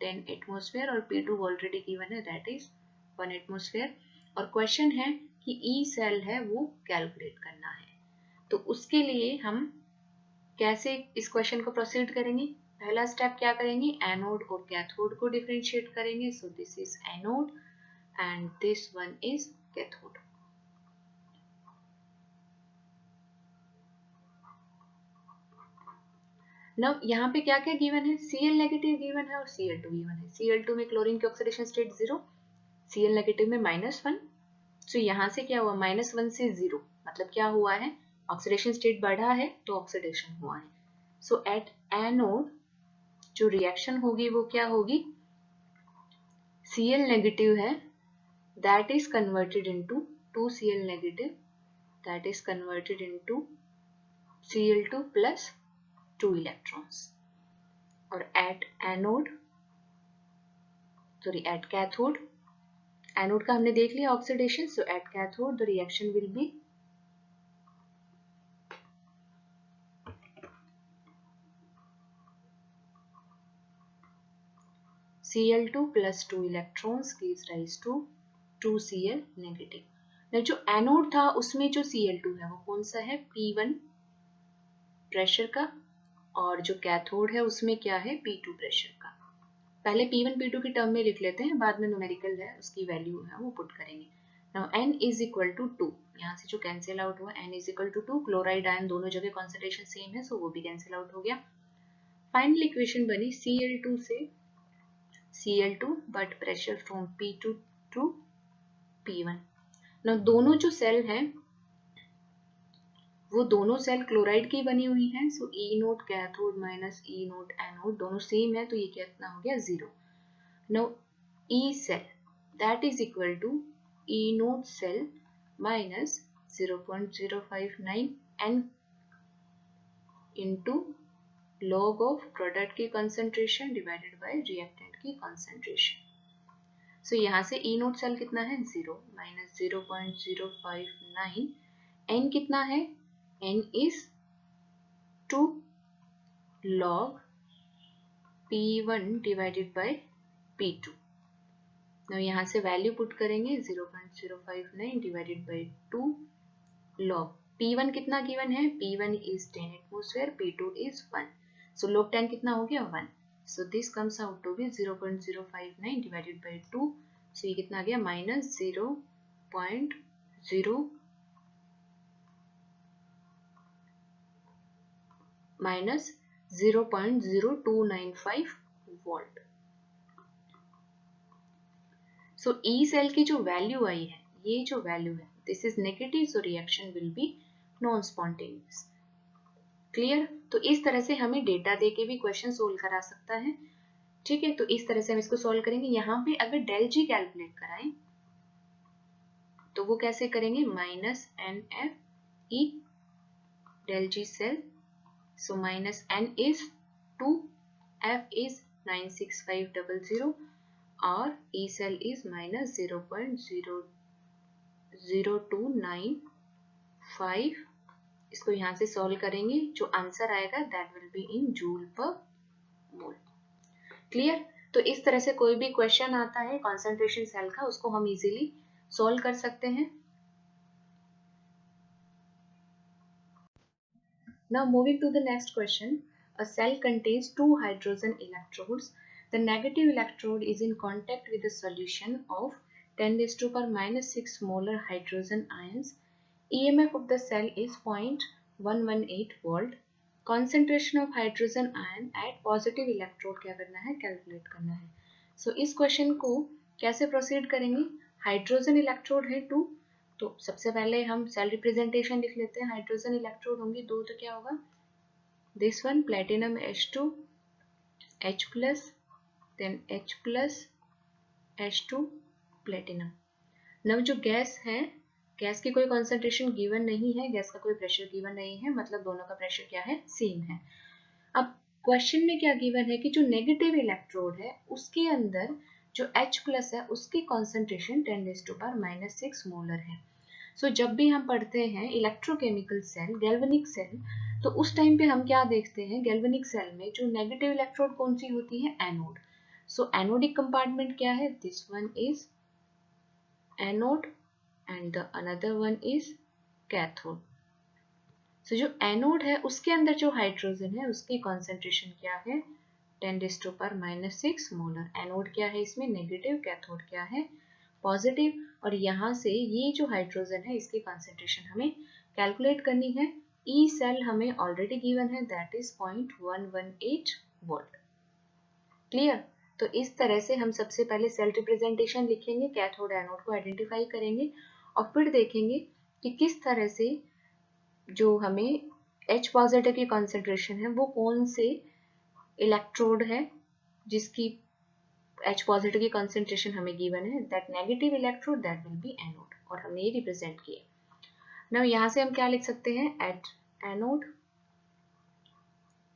10 एटमॉस्फेयर और P2 ऑलरेडी गिवन है दैट इज 1 एटमॉस्फेयर। और क्वेश्चन है कि E सेल है वो कैलकुलेट करना है। तो उसके लिए हम कैसे इस क्वेश्चन को प्रोसीड करेंगे, पहला स्टेप क्या करेंगे, एनोड और कैथोड को डिफरेंशिएट करेंगे। So this is anode and this one is cathode. Now यहाँ पे क्या क्या गिवन है, Cl नेगेटिव गिवन है और Cl2 गिवन है। Cl2 में क्लोरीन की ऑक्सीडेशन स्टेट 0, Cl नेगेटिव में -1। सो यहाँ से क्या हुआ, -1 से 0 मतलब क्या हुआ है, ऑक्सीडेशन स्टेट बढ़ा है तो ऑक्सीडेशन हुआ है। सो एट एनोड जो रिएक्शन होगी वो क्या होगी, Cl नेगेटिव है that is converted into 2Cl negative, that is converted into Cl2 plus 2 electrons। और at anode, sorry at cathode, anode का हमने देख लिया oxidation. So at cathode the reaction will B Cl2 plus 2 electrons gives rise to 2Cl negative। जो anode था उसमें जो Cl2 है वो कौन सा है, P1 प्रेशर का, और जो कैथोड है उसमें क्या है, P2 प्रेशर का। पहले P1 P2 की टर्म में लिख लेते हैं, बाद में न्यूमेरिकल है उसकी वैल्यू है वो पुट करेंगे। Now n is equal to 2, यहाँ से जो कैंसिल आउट हुआ n is equal to 2, chloride ion दोनों जगह कॉन्सेंट्रेशन सेम है सो वो भी कैंसिल आउट हो गया। फाइनल इक्वेशन बनी Cl2 से Cl2 but pressure from P2 to P1। Now दोनों जो सेल हैं वो दोनों सेल क्लोराइड की बनी हुई है। So E naught cathode minus E naught anode दोनों सेम है तो ये कितना हो गया 0। Now E cell that is equal to E node cell minus 0.059 n into log of product की concentration divided by reactant की concentration। So यहाँ से E node cell कितना है 0 minus 0.059, n कितना है, n is 2 log P1 divided by P2। now यहाँ से वैल्यू पुट करेंगे 0.059 डिवाइडेड बाय 2 log P1 कितना गिवन है, P1 is 10 atmosphere, P2 is 1, so log 10 कितना हो गया 1, so this comes out to be 0.059 divided by 2, so ये कितना आ गया माइनस 0.0295 वोल्ट। सो ई सेल की जो वैल्यू आई है, ये जो वैल्यू है this is negative, so reaction will B non spontaneous. Clear? तो इस तरह से हमें डेटा देके भी क्वेश्चन सोल्व करा सकता है। ठीक है, तो इस तरह से हम इसको सोल्व करेंगे। यहाँ पे अगर डेल जी कैलकुलेट कराएं तो वो कैसे करेंगे, minus N F E del G cell, so minus N is 2, F is 96500 और ई सेल इज माइनस 0.00295। इसको यहाँ से सॉल्व करेंगे, जो आंसर आएगा that will be in joule पर मोल। क्लियर? तो इस तरह से कोई भी क्वेश्चन आता है कॉन्सेंट्रेशन सेल का, उसको हम इजीली सॉल्व कर सकते हैं। Now moving to the next question, a cell contains 2 hydrogen electrodes. The negative electrode is in contact with the solution of 10⁻⁻6 molar hydrogen ions. EMF of the cell is 0.118 volt. Concentration of hydrogen ion at positive electrode क्या करना है, calculate करना है। So इस question को कैसे proceed करेंगे, hydrogen electrode है 2, तो सबसे पहले हम सेल रिप्रेजेंटेशन लिख लेते हैं। हाइड्रोजन इलेक्ट्रोड होंगे 2, तो क्या होगा, this one platinum H2 H plus, then H plus H2 platinum. Now जो गैस है, गैस की कोई कॉन्सेंट्रेशन गिवन नहीं है, गैस का कोई प्रेशर गिवन नहीं है, मतलब दोनों का प्रेशर क्या है, सेम है। अब क्वेश्चन में क्या गिवन है कि जो नेगेटिव इलेक्ट्रोड है उसके अंदर जो H प्लस है उसकी कॉन्सेंट्रेशन 10⁻⁻6 मोलर है। सो जब भी हम पढ़ते हैं इलेक्ट्रोकेमिकल सेल, गैल्वेनिक सेल, तो उस टाइम पे हम क्या देखते हैं, गैल्वेनिक सेल में जो नेगेटिव इलेक्ट्रोड कौन सी होती है, एनोड। सो एनोडिक कंपार्टमेंट क्या है, this one is anode and the another one is cathode. सो जो एनोड है उसके अंदर जो हाइड्रोजन है उसकी कॉन्सेंट्रेशन क्या है, 10⁻⁻6 मोलर। एनोड क्या है इसमें, नेगेटिव, कैथोड क्या है, पॉजिटिव। और यहाँ से ये जो हाइड्रोजन है इसकी कॉन्सेंट्रेशन हमें कैलकुलेट करनी है। ई सेल हमें ऑलरेडी गिवन है, दैट इज 0.118 वोल्ट। क्लियर? तो इस तरह से हम सबसे पहले सेल रिप्रेजेंटेशन लिखेंगे, कैथोड एनोड को आइडेंटिफाई करेंगे और फिर देखेंगे कि किस तरह से जो हमें H पॉजिटिव की कॉन्सेंट्रेशन है वो कौन से इलेक्ट्रोड है जिसकी H पॉजिटिव की कॉन्सेंट्रेशन हमें गिवन है, that negative electrode that will B anode, और हमने ये रिप्रेजेंट किया। नाउ यहाँ से हम क्या लिख सकते हैं, एट एनोड,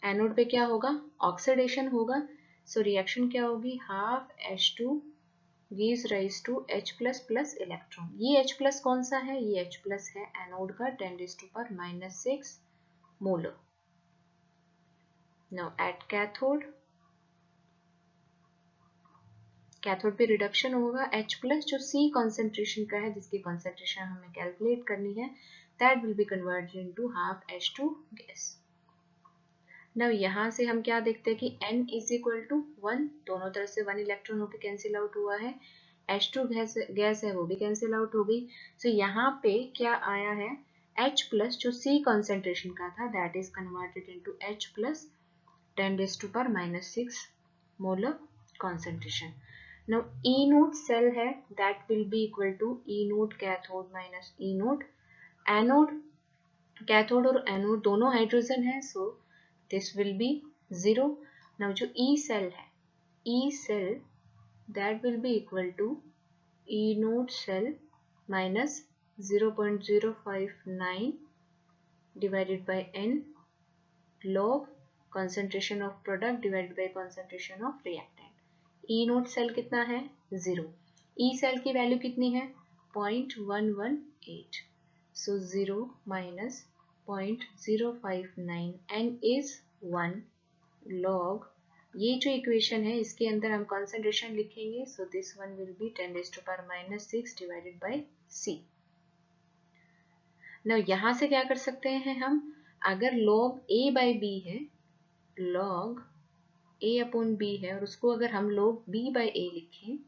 एनोड पे क्या होगा, ऑक्सीडेशन होगा। सो रिएक्शन क्या होगी, half H2 gives rise to H plus plus electron. ये H प्लस कौन सा है, ये H प्लस है एनोड का 10⁻⁻6 molar. Now at cathode, cathode पे रिडक्शन होगा, H प्लस जो C कॉन्सेंट्रेशन का है जिसकी कॉन्सेंट्रेशन हमें कैलकुलेट करनी है, that will be converted into half H2 gas. Now यहाँ से हम क्या देखते हैं कि N इज इक्वल टू 1, दोनों तरफ से 1 इलेक्ट्रॉन होकर कैंसिल आउट हुआ है, H2 गैस है वो भी कैंसिल आउट हो गई। सो यहाँ पे क्या आया है, H प्लस जो C कॉन्सेंट्रेशन का था that is converted into H plus 10⁻⁻6 molar concentration. Now E node cell है that will be equal to E node cathode minus E node anode। Cathode और एनोड दोनों हाइड्रोजन है, so this will be 0। Now जो E cell है, E cell that will be equal to E node cell minus 0.059 divided by N log concentration of product divided by concentration of reactant। E naught cell कितना है, 0। E cell की value कितनी है, 0.118, सो 0 minus 0.059 n is 1 log, ये जो equation है इसके अंदर हम कॉन्सेंट्रेशन लिखेंगे, सो this one will B 10⁻⁻6 divided by c। Now यहाँ से क्या कर सकते हैं हम, अगर log a बाई b है, log a अपॉन b है, और उसको अगर हम log b बाई a लिखें,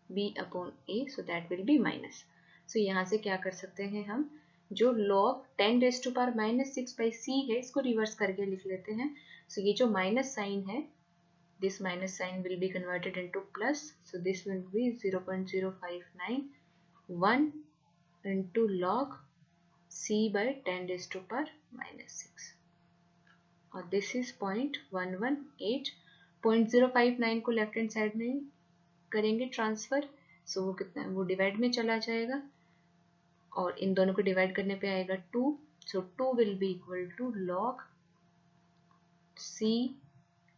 b upon a, so that will be minus. So यहाँ से क्या कर सकते हैं हम, जो log 10⁻⁻6 बाई c है इसको रिवर्स करके लिख लेते हैं। सो ये जो माइनस साइन है, this minus sign will be converted into plus, so this will be 0.059 1 into log c by 10⁻⁻6 और दिस इज 0.118। 0.059 को लेफ्ट हैंड साइड में करेंगे ट्रांसफर, सो वो कितना है, वो डिवाइड में चला जाएगा और इन दोनों को डिवाइड करने पे आएगा 2, so 2 will be equal to log c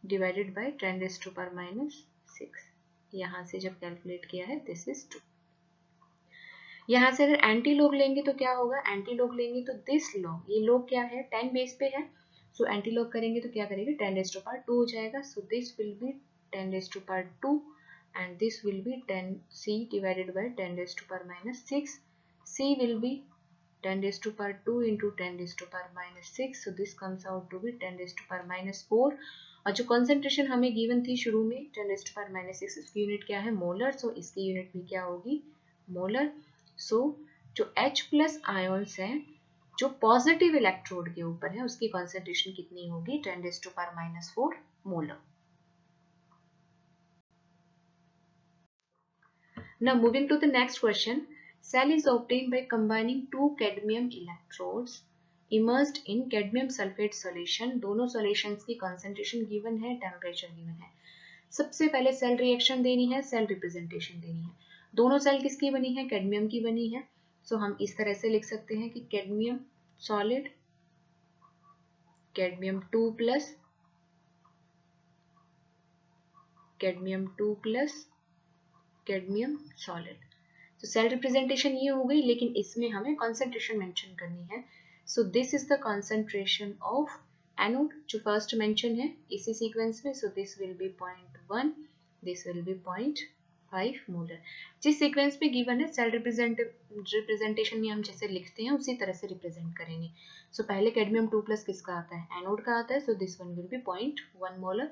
divided by 10⁻⁻6। यहाँ से जब कैलकुलेट किया है दिस इज 2। यहाँ से अगर एंटी लॉग लेंगे तो क्या होगा, एंटी लॉग लेंगे तो दिस लॉग, ये लॉग क्या है 10 बेस पे है, सो एंटी लॉग करेंगे तो क्या करेंगे 10⁻2 हो जाएगा, सो this will B 10⁻2 and this will B 10c divided by 10⁻⁻6, c will be 10⁻2 into 10⁻⁻6, so this comes out to be 10⁻⁻4। और जो कॉन्सेंट्रेशन हमें गिवन थी शुरू में 10⁻⁻6, इसकी यूनिट क्या है मोलर, सो इसकी यूनिट भी क्या होगी मोलर। सो जो H प्लस आयोन्स हैं जो पॉजिटिव इलेक्ट्रोड के ऊपर है उसकी कॉन्सेंट्रेशन कितनी होगी 10⁻⁻4 molar. Now moving to the next question, cell is obtained by combining two cadmium electrodes immersed in cadmium sulfate solution। दोनों solutions की concentration given है, temperature given है। सबसे पहले सेल रिएक्शन देनी है, सेल रिप्रेजेंटेशन देनी है। दोनों सेल किसकी बनी है, कैडमियम की बनी है, सो हम इस तरह से लिख सकते हैं कि cadmium solid, cadmium 2 plus, cadmium 2 plus, cadmium solid. तो सेल रिप्रेजेंटेशन ये हो गई, लेकिन इसमें हमें कॉन्सेंट्रेशन मेंशन करनी है। So this is the concentration of anode जो फर्स्ट मेंशन है इसी सीक्वेंस में, सो this will be 0.1, this will be 0.5 molar. जिस सीक्वेंस में गिवन है सेल रिप्रेजेंटेशन में हम जैसे लिखते हैं उसी तरह से रिप्रेजेंट करेंगे। सो पहले कैडमियम 2 प्लस किसका आता है, एनोड का आता है, so this one will be 0.1 molar,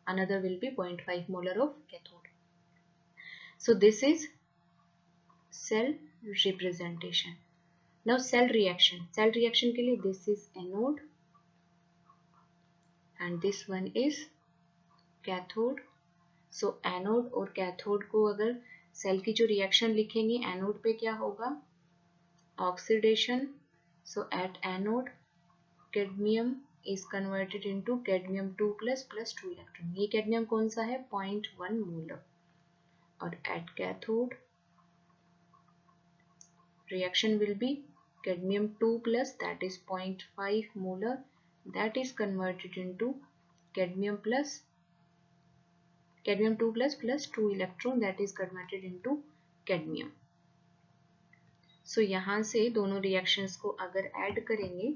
another will be 0.5 molar of cathode. So this is cell representation. Now cell reaction, cell reaction के लिए this is anode and this one is cathode. So anode और cathode को अगर cell की जो reaction लिखेंगे, anode पे क्या होगा oxidation, so at anode cadmium is converted into cadmium 2 plus plus 2 electron. ये कैडमियम कौन सा है 0.1 मोलर, और at cathode reaction will be cadmium 2 plus, that is 0.5 molar, that is converted into cadmium 2 plus plus 2 electron, that is converted into cadmium। so यहाँ से दोनों reactions को अगर add करेंगे,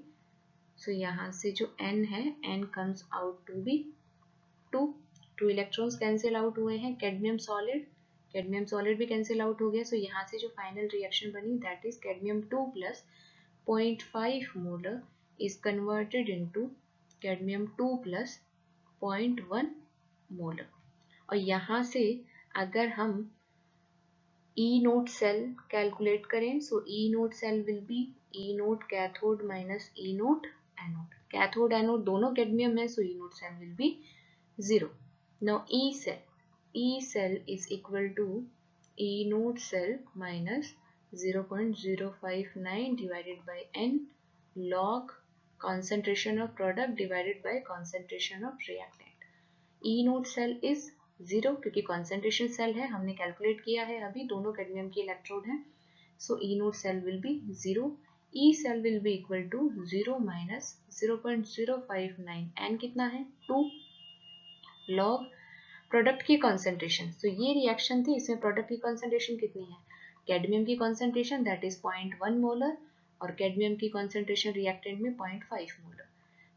so यहाँ से जो n है n comes out to be 2 electrons cancel out हुए हैं, कैडमियम सॉलिड भी कैंसिल आउट हो गया। सो यहाँ से जो फाइनल रिएक्शन बनी that is cadmium 2 plus 0.5 molar is converted into cadmium 2 plus 0.1 molar. और यहाँ से अगर हम E नोट सेल कैलकुलेट करें, so E naught cell will be E naught cathode minus E naught anode. Cathode anode दोनों cadmium है, so E naught cell will be 0। Now E cell is equal to E node cell minus 0.059 divided by n log concentration of product divided by concentration of reactant। E node cell is 0 क्योंकि concentration cell है, हमने calculate किया है अभी, दोनों cadmium की electrode हैं, so E node cell will be 0। E cell will be equal to 0 minus 0.059, n कितना है 2 log प्रोडक्ट की कॉन्सेंट्रेशन। तो ये रिएक्शन थी, इसमें प्रोडक्ट की कॉन्सेंट्रेशन कितनी है, कैडमियम की कॉन्सेंट्रेशन दैट इज 0.1 मोलर और कैडमियम की कॉन्सेंट्रेशन रिएक्टेंट में 0.5 मोल।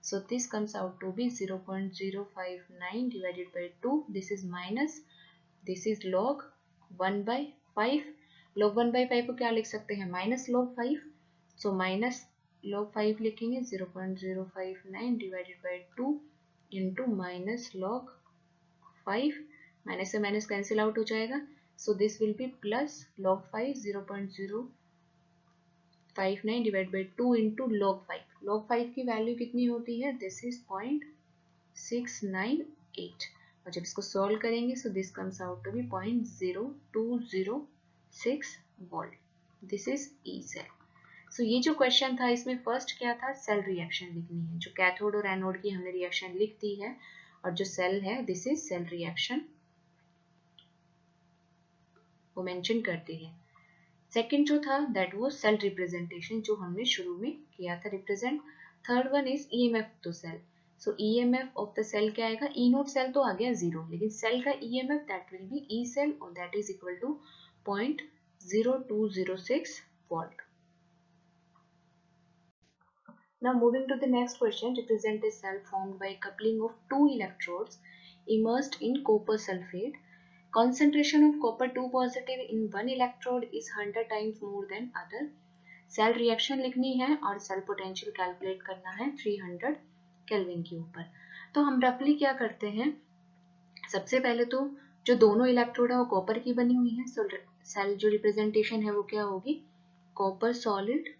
So this comes out to be 0.059 divided by 2. This is minus, this is log 1 by 5. log 1 by 5 को क्या लिख सकते हैं, minus log 5. So minus log 5 लिखेंगे 0.059 divided by 2 into minus log 5. Minus से minus cancel out हो जाएगा. So this will be plus log 5 0.059 divided by 2 into log 5. log 5 की वैल्यू कितनी होती है, दिस इज 0.698 और जब इसको सॉल्व करेंगे so this comes out to be 0.0206 volt. This is E cell. So ये जो क्वेश्चन था इसमें फर्स्ट क्या था, सेल रिएक्शन लिखनी है. जो कैथोड और एनोड की हमने रिएक्शन लिख दी है और जो सेल है दिस इज सेल रिएक्शन वो मेंशन करती है. सेकेंड जो था दैट वो सेल रिप्रेजेंटेशन जो हमने शुरू में किया था represent. Third one is EMF of the cell. So EMF of the cell क्या आएगा, ई नोट सेल तो आ गया 0 लेकिन सेल का EMF that will be E cell और that is equal to 0.0206 volt. Now moving to the next question, represent a cell formed by coupling of two electrodes immersed in copper sulfate. Concentration of copper 2 positive in one electrode is 100 times more than other. Cell reaction लिखनी है और cell potential calculate करना है 300 kelvin के ऊपर. तो हम रफली क्या करते हैं, सबसे पहले तो जो दोनों इलेक्ट्रोड है वो कॉपर की बनी हुई है. सो सेल जो रिप्रेजेंटेशन है वो क्या होगी, copper solid,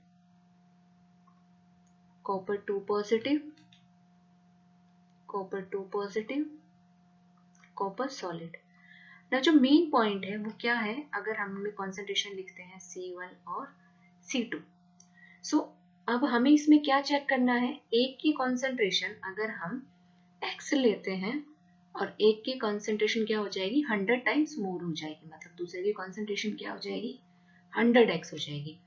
copper 2 positive, copper 2 positive, copper solid. ना जो मेन पॉइंट है वो क्या है, अगर हम कॉन्सेंट्रेशन लिखते हैं C1 और C2. सो अब हमें इसमें क्या चेक करना है, एक की कॉन्सेंट्रेशन अगर हम x लेते हैं और एक की कॉन्सेंट्रेशन क्या हो जाएगी 100 टाइम्स मोर हो जाएगी, मतलब दूसरे की कॉन्सेंट्रेशन क्या हो जाएगी 100x हो जाएगी.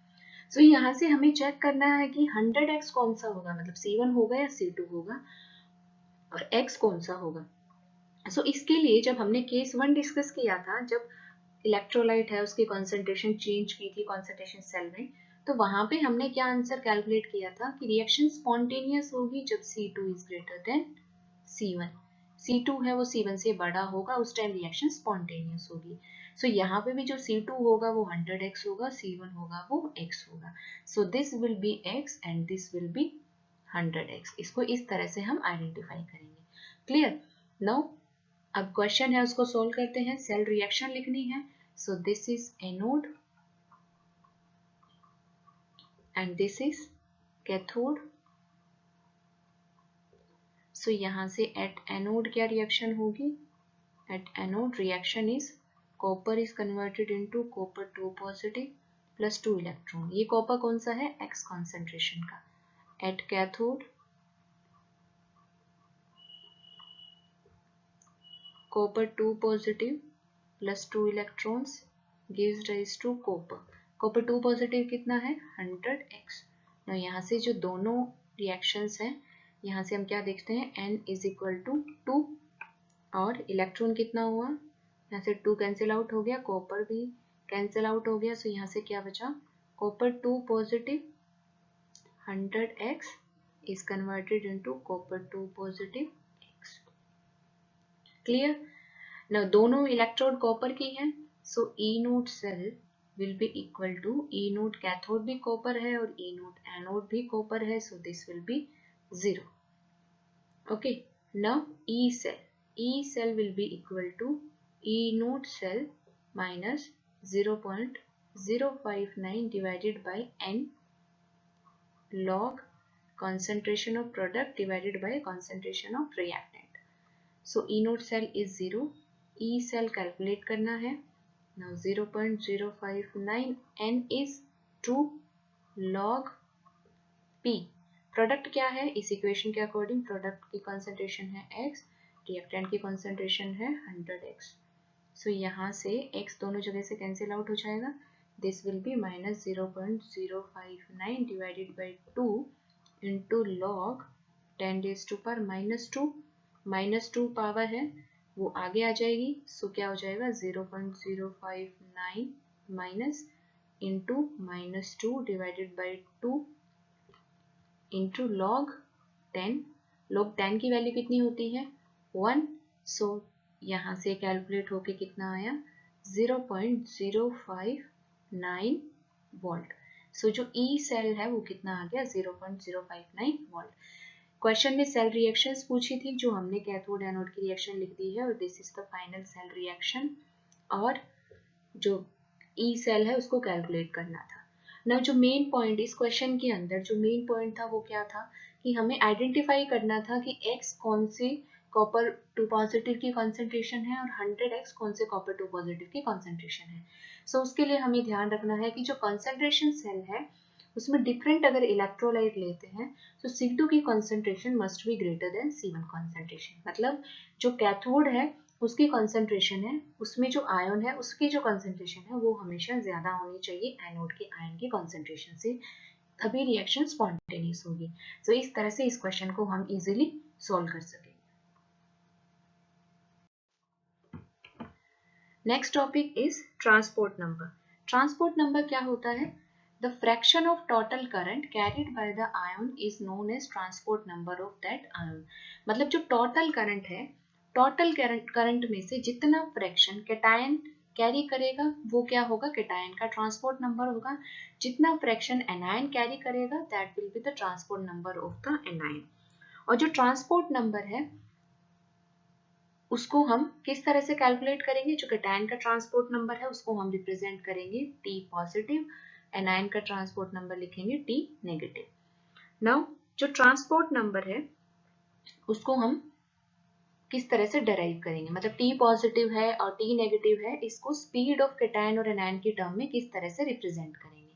सो यहाँ से हमें चेक करना है कि 100x कौन सा होगा, मतलब C1 होगा या C2 होगा और x कौन सा होगा. सो इसके लिए जब हमने केस 1 डिस्कस किया था, जब इलेक्ट्रोलाइट है उसकी कॉन्सेंट्रेशन चेंज की थी कॉन्सेंट्रेशन सेल में, तो वहां पे हमने क्या आंसर कैलकुलेट किया था कि रिएक्शन स्पॉन्टेनियस होगी जब C2 is greater than C1. C2 है वो C1 से बड़ा होगा, उस टाइम रिएक्शन स्पॉन्टेनियस होगी. सो यहाँ पे भी जो C2 होगा वो 100x होगा, C1 होगा वो x होगा. सो this will B x and this will B 100x. इसको इस तरह से हम आइडेंटिफाई करेंगे. क्लियर. नाउ अब क्वेश्चन है उसको सोल्व करते हैं. सेल रिएक्शन लिखनी है. So this is anode and this is cathode. So यहाँ से एट एनोड क्या रिएक्शन होगी, at anode reaction is copper is converted into copper 2 positive plus 2 electron. ये कॉपर कौन सा है, x कॉन्सेंट्रेशन का. At cathode copper 2 positive plus 2 electrons gives rise to copper. copper 2 positive कितना है 100x. now यहाँ से जो दोनों रिएक्शंस हैं यहाँ से हम क्या देखते हैं n is equal to 2 और इलेक्ट्रॉन कितना हुआ, यहाँ से 2 कैंसिल आउट हो गया, कॉपर भी कैंसिल आउट हो गया. सो यहाँ से क्या बचा, copper 2 positive 100x is converted into copper 2 positive x. Clear. now दोनों इलेक्ट्रोड कॉपर की हैं. So E naught cell will be equal to, E naught cathode भी कॉपर है और ई नोट एनोड भी कॉपर है. So this will be 0. Okay. now E cell will be equal to E naught cell minus 0.059 divided by n log concentration of product divided by concentration of reactant. So E node cell is 0. E cell calculate करना है. Now 0.059 n is 2 log P. Product क्या है, इस equation के according product की concentration है x, reactant की concentration है 100x. सो यहाँ से x दोनों जगह से कैंसिल आउट हो जाएगा. This will be minus 0.059 divided by 2 into log 10⁻⁻². -2 power है वो आगे आ जाएगी. सो क्या हो जाएगा 0.059 minus into -2 divided by 2 into log 10। log 10 की वैल्यू कितनी होती है 1। सो यहाँ से कैलकुलेट होके कितना आया 0.059 वोल्ट। सो जो ई सेल है वो कितना आ गया 0.059 वोल्ट। क्वेश्चन में सेल रिएक्शंस पूछी थी जो हमने कैथोड एनोड की रिएक्शन लिख दी है और this is the final cell reaction और जो ई सेल है उसको कैलकुलेट करना था। ना जो मेन पॉइंट इस क्वेश्चन के अंदर जो मेन पॉइंट था वो क्या था कि हमें आइडेंटिफाई करना था कि x कौन से कॉपर 2 पॉजिटिव की कॉन्सेंट्रेशन है और 100x कौन से कॉपर 2 पॉजिटिव की कॉन्सेंट्रेशन है। सो उसके लिए हमें ध्यान रखना है कि जो कॉन्सेंट्रेशन सेल है उसमें डिफरेंट अगर इलेक्ट्रोलाइट लेते हैं तो C2 की concentration must be greater than C1 concentration. मतलब जो कैथोड है उसकी कॉन्सेंट्रेशन है उसमें जो आयन है उसकी जो कॉन्सेंट्रेशन है वो हमेशा ज्यादा होनी चाहिए एनोड के आयन की कॉन्सेंट्रेशन से, तभी रिएक्शन स्पॉन्टेनियस होगी। तो इस तरह से इस क्वेश्चन को हम इजीली सॉल्व कर सकेंगे। Next topic is transport number. Transport number क्या होता है The fraction of total current carried by the ion is known as transport number of that ion। मतलब जो टोटल करंट है टोटल करंट में से जितना फ्रैक्शन कैटायन कैरी करेगा वो क्या होगा कैटायन का ट्रांसपोर्ट नंबर होगा। जितना फ्रैक्शन एनायन कैरी करेगा that will be the transport number of the anion. और जो ट्रांसपोर्ट नंबर है उसको हम किस तरह से कैलकुलेट करेंगे, जो कैटायन का ट्रांसपोर्ट नंबर है उसको हम रिप्रेजेंट करेंगे T पॉजिटिव, एनायन का ट्रांसपोर्ट नंबर लिखेंगे T नेगेटिव। नाउ जो ट्रांसपोर्ट नंबर है उसको हम किस तरह से डेराइव करेंगे, मतलब T पॉजिटिव है और T नेगेटिव है, इसको स्पीड ऑफ कैटायन और एनायन की टर्म में किस तरह से रिप्रेजेंट करेंगे।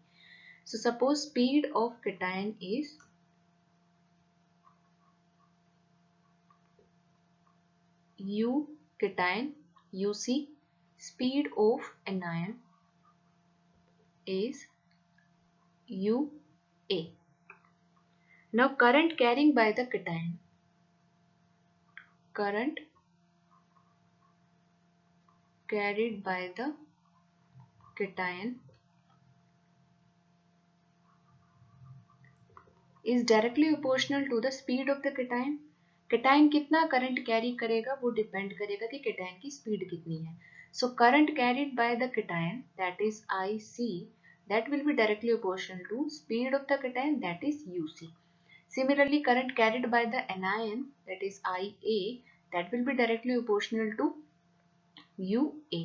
So suppose speed of cation is U cation UC, speed of anion is UA। Now current carrying by the cation, current carried by the cation is directly proportional to the speed of the cation। Cation कितना current carry करेगा वो depend करेगा कि cation की speed कितनी है। So current carried by the cation that is IC that will be directly proportional to speed of the cation that is UC। Similarly current carried by the anion that is IA that will be directly proportional to UA।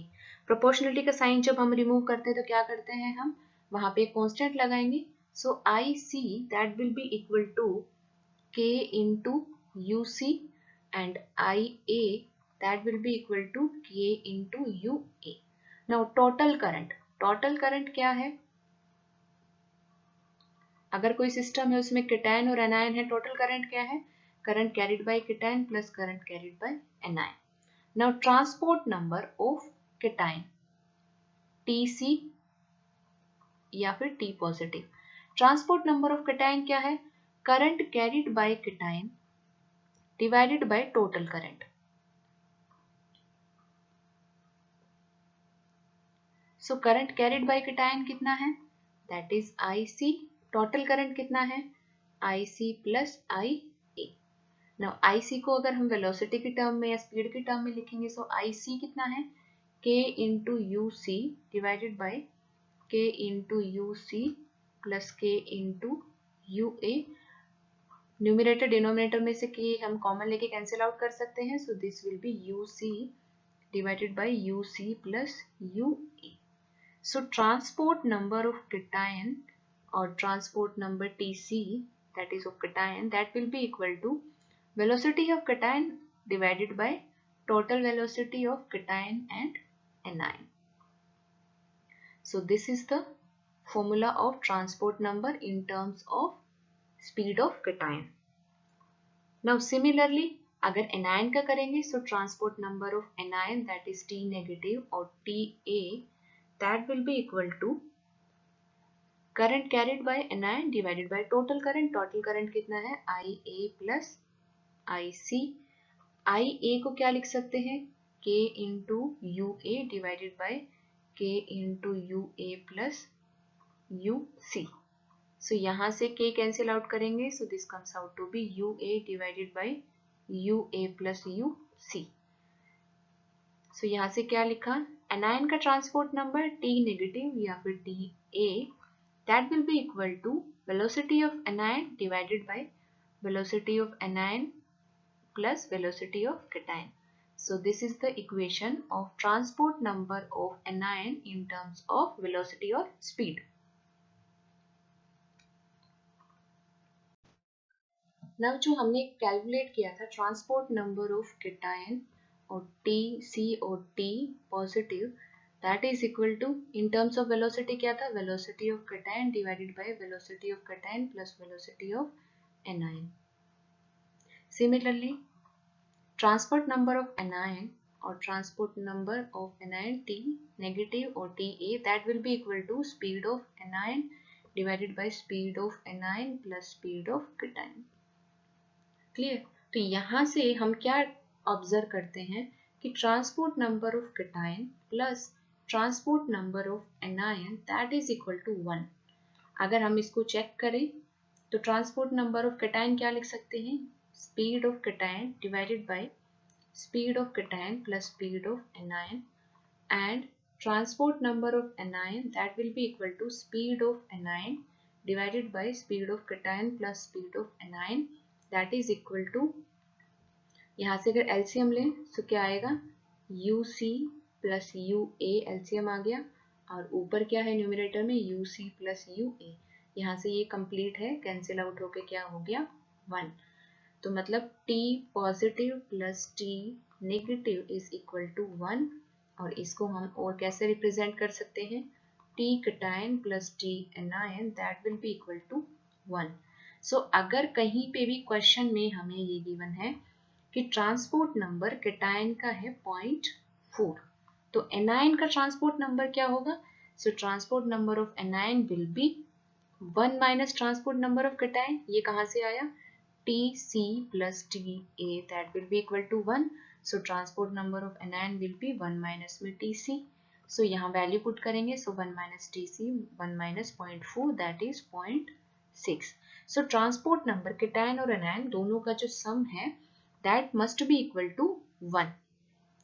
Proportionality का sign जब हम remove करते हैं तो क्या करते हैं हम वहां पे कांस्टेंट लगाएंगे। सो IC that will be equal to K into UC and IA that will be equal to K into UA। Now total current क्या है, अगर कोई सिस्टम है उसमें कैटायन और एनायन है टोटल करंट क्या है current carried by cation plus current carried by anion. Now transport number of cation TC या फिर T positive. Transport number of cation क्या है current carried by cation divided by total current. So current carried by cation कितना है that is IC, total current कितना है IC plus IA। Now IC को अगर हम वेलोसिटी की टर्म में या स्पीड की टर्म में लिखेंगे सो IC कितना है K into UC divided by K into UC plus K into UA। Numerator denominator में से K हम कॉमन लेके कैंसिल आउट कर सकते हैं। सो this will B UC divided by UC plus UA। So transport number of cation or transport number TC that is of cation that will be equal to velocity of cation divided by total velocity of cation and anion। So this is the formula of transport number in terms of speed of cation। Now similarly अगर anion का करेंगे so transport number of anion that is T negative और TA that will be equal to current carried by anion divided by total current कितना है IA plus IC। IA को क्या लिख सकते हैं K into UA divided by K into UA plus UC. So यहाँ से K कैंसिल आउट करेंगे, so this comes out to be UA divided by UA plus UC. So यहाँ से क्या लिखा, एनायन का ट्रांसपोर्ट नंबर T नेगेटिव या फिर TA, that will be equal to velocity of anion divided by velocity of anion plus velocity of cation. So this is the equation of transport number of anion in terms of velocity or speed. Now जो हमने calculate किया था transport number of cation और TC और T positive, that is equal to, in terms of velocity क्या था, velocity of cation divided by velocity of cation plus velocity of anion. Similarly transport number of anion और transport number of anion T negative और TA, that will be equal to speed of anion divided by speed of anion plus speed of cation. Clear. तो यहाँ से हम क्या observe करते हैं कि transport number of cation plus transport number of anion that is equal to 1. अगर हम इसको चेक करें तो ट्रांसपोर्ट नंबर ऑफ केटायन क्या लिख सकते हैं, speed of cation divided by speed of cation plus speed of anion, and transport number of anion that will be equal to speed of anion divided by speed of cation plus speed of anion, that is equal to, यहाँ से अगर LCM लें तो क्या आएगा, UC plus UA LCM आ गया, और ऊपर क्या है न्यूमरेटर में UC प्लस UA. यहाँ से ये कंप्लीट है, कैंसिल आउट होके क्या हो गया 1. तो मतलब T positive plus T negative is equal to 1, और इसको हम और कैसे रिप्रेजेंट कर सकते हैं, T cation plus T anion that will be equal to 1. So अगर कहीं पे भी क्वेश्चन में हमें ये गिवन है कि ट्रांसपोर्ट नंबर केटायन का है 0.4, तो एनायन का ट्रांसपोर्ट नंबर क्या होगा, so transport number of anion will be 1 minus transport number of cation. ये कहाँ से आया, TC plus TA that will be equal to 1. So transport number of anion will be 1 minus में TC. So यहाँ value put करेंगे, so 1 minus TC 1 minus 0.4 that is 0.6. So transport number cation और anion दोनों का जो sum है that must B equal to 1.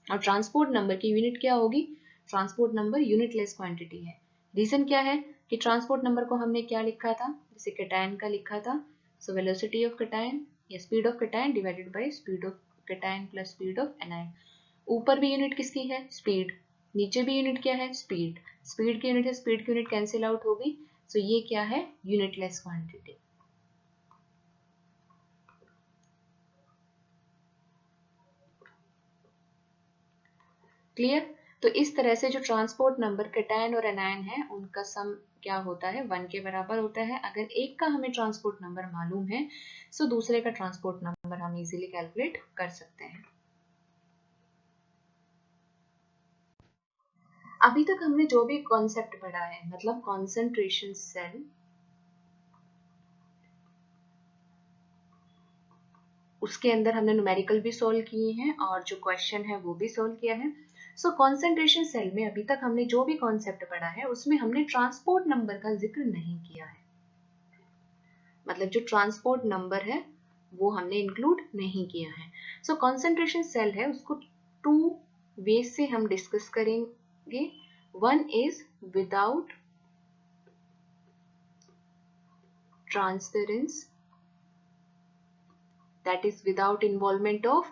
और transport number की यूनिट क्या होगी, ट्रांसपोर्ट नंबर यूनिटलेस क्वांटिटी है. रीजन क्या है कि ट्रांसपोर्ट नंबर को हमने क्या लिखा था, जैसे केटायन का लिखा था, सो वेलोसिटी ऑफ केटायन या speed of cation divided by speed of cation plus speed of anion. ऊपर भी यूनिट किसकी है, स्पीड, नीचे भी यूनिट क्या है, स्पीड. स्पीड की यूनिट है, स्पीड की यूनिट कैंसिल आउट होगी, सो ये क्या है, यूनिटलेस क्वांटिटी. क्लियर. तो इस तरह से जो ट्रांसपोर्ट नंबर केटायन और एनायन है उनका सम क्या होता है, 1 के बराबर होता है. अगर एक का हमें ट्रांसपोर्ट नंबर मालूम है सो दूसरे का ट्रांसपोर्ट नंबर हम इजीली कैलकुलेट कर सकते हैं. अभी तक हमने जो भी कॉन्सेप्ट पढ़ा है, मतलब कॉन्सेंट्रेशन सेल, उसके अंदर हमने न्यूमेरिकल भी सोल्व किए हैं और जो क्वेश्चन है वो भी सोल्व किया है. सो कॉन्सेंट्रेशन सेल में अभी तक हमने जो भी कॉन्सेप्ट पढ़ा है उसमें हमने ट्रांसपोर्ट नंबर का जिक्र नहीं किया है. मतलब जो ट्रांसपोर्ट नंबर है वो हमने इंक्लूड नहीं किया है. सो कॉन्सेंट्रेशन सेल है उसको 2 वे से हम डिस्कस करेंगे. One is without transference, that is without involvement of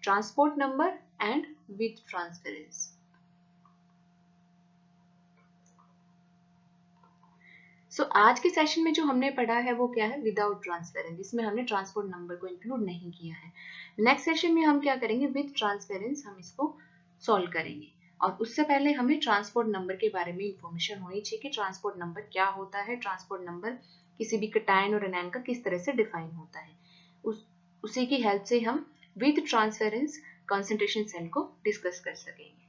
transport number, and with transference. सो आज के सेशन में जो हमने पढ़ा है वो क्या है, विदाउट ट्रांसफरेंस. इसमें हमने ट्रांसपोर्ट नंबर को इंक्लूड नहीं किया है. नेक्स्ट सेशन में हम क्या करेंगे, विद ट्रांसफरेंस हम इसको सॉल्व करेंगे. और उससे पहले हमें ट्रांसपोर्ट नंबर के बारे में इंफॉर्मेशन होनी चाहिए कि ट्रांसपोर्ट नंबर क्या होता है, ट्रांसपोर्ट नंबर किसी भी केटायन और एनायन का किस तरह से डिफाइन होता है. उसी की हेल्प से हम विद ट्रांसफरेंस कंसंट्रेशन सेल को डिस्कस कर सकेंगे.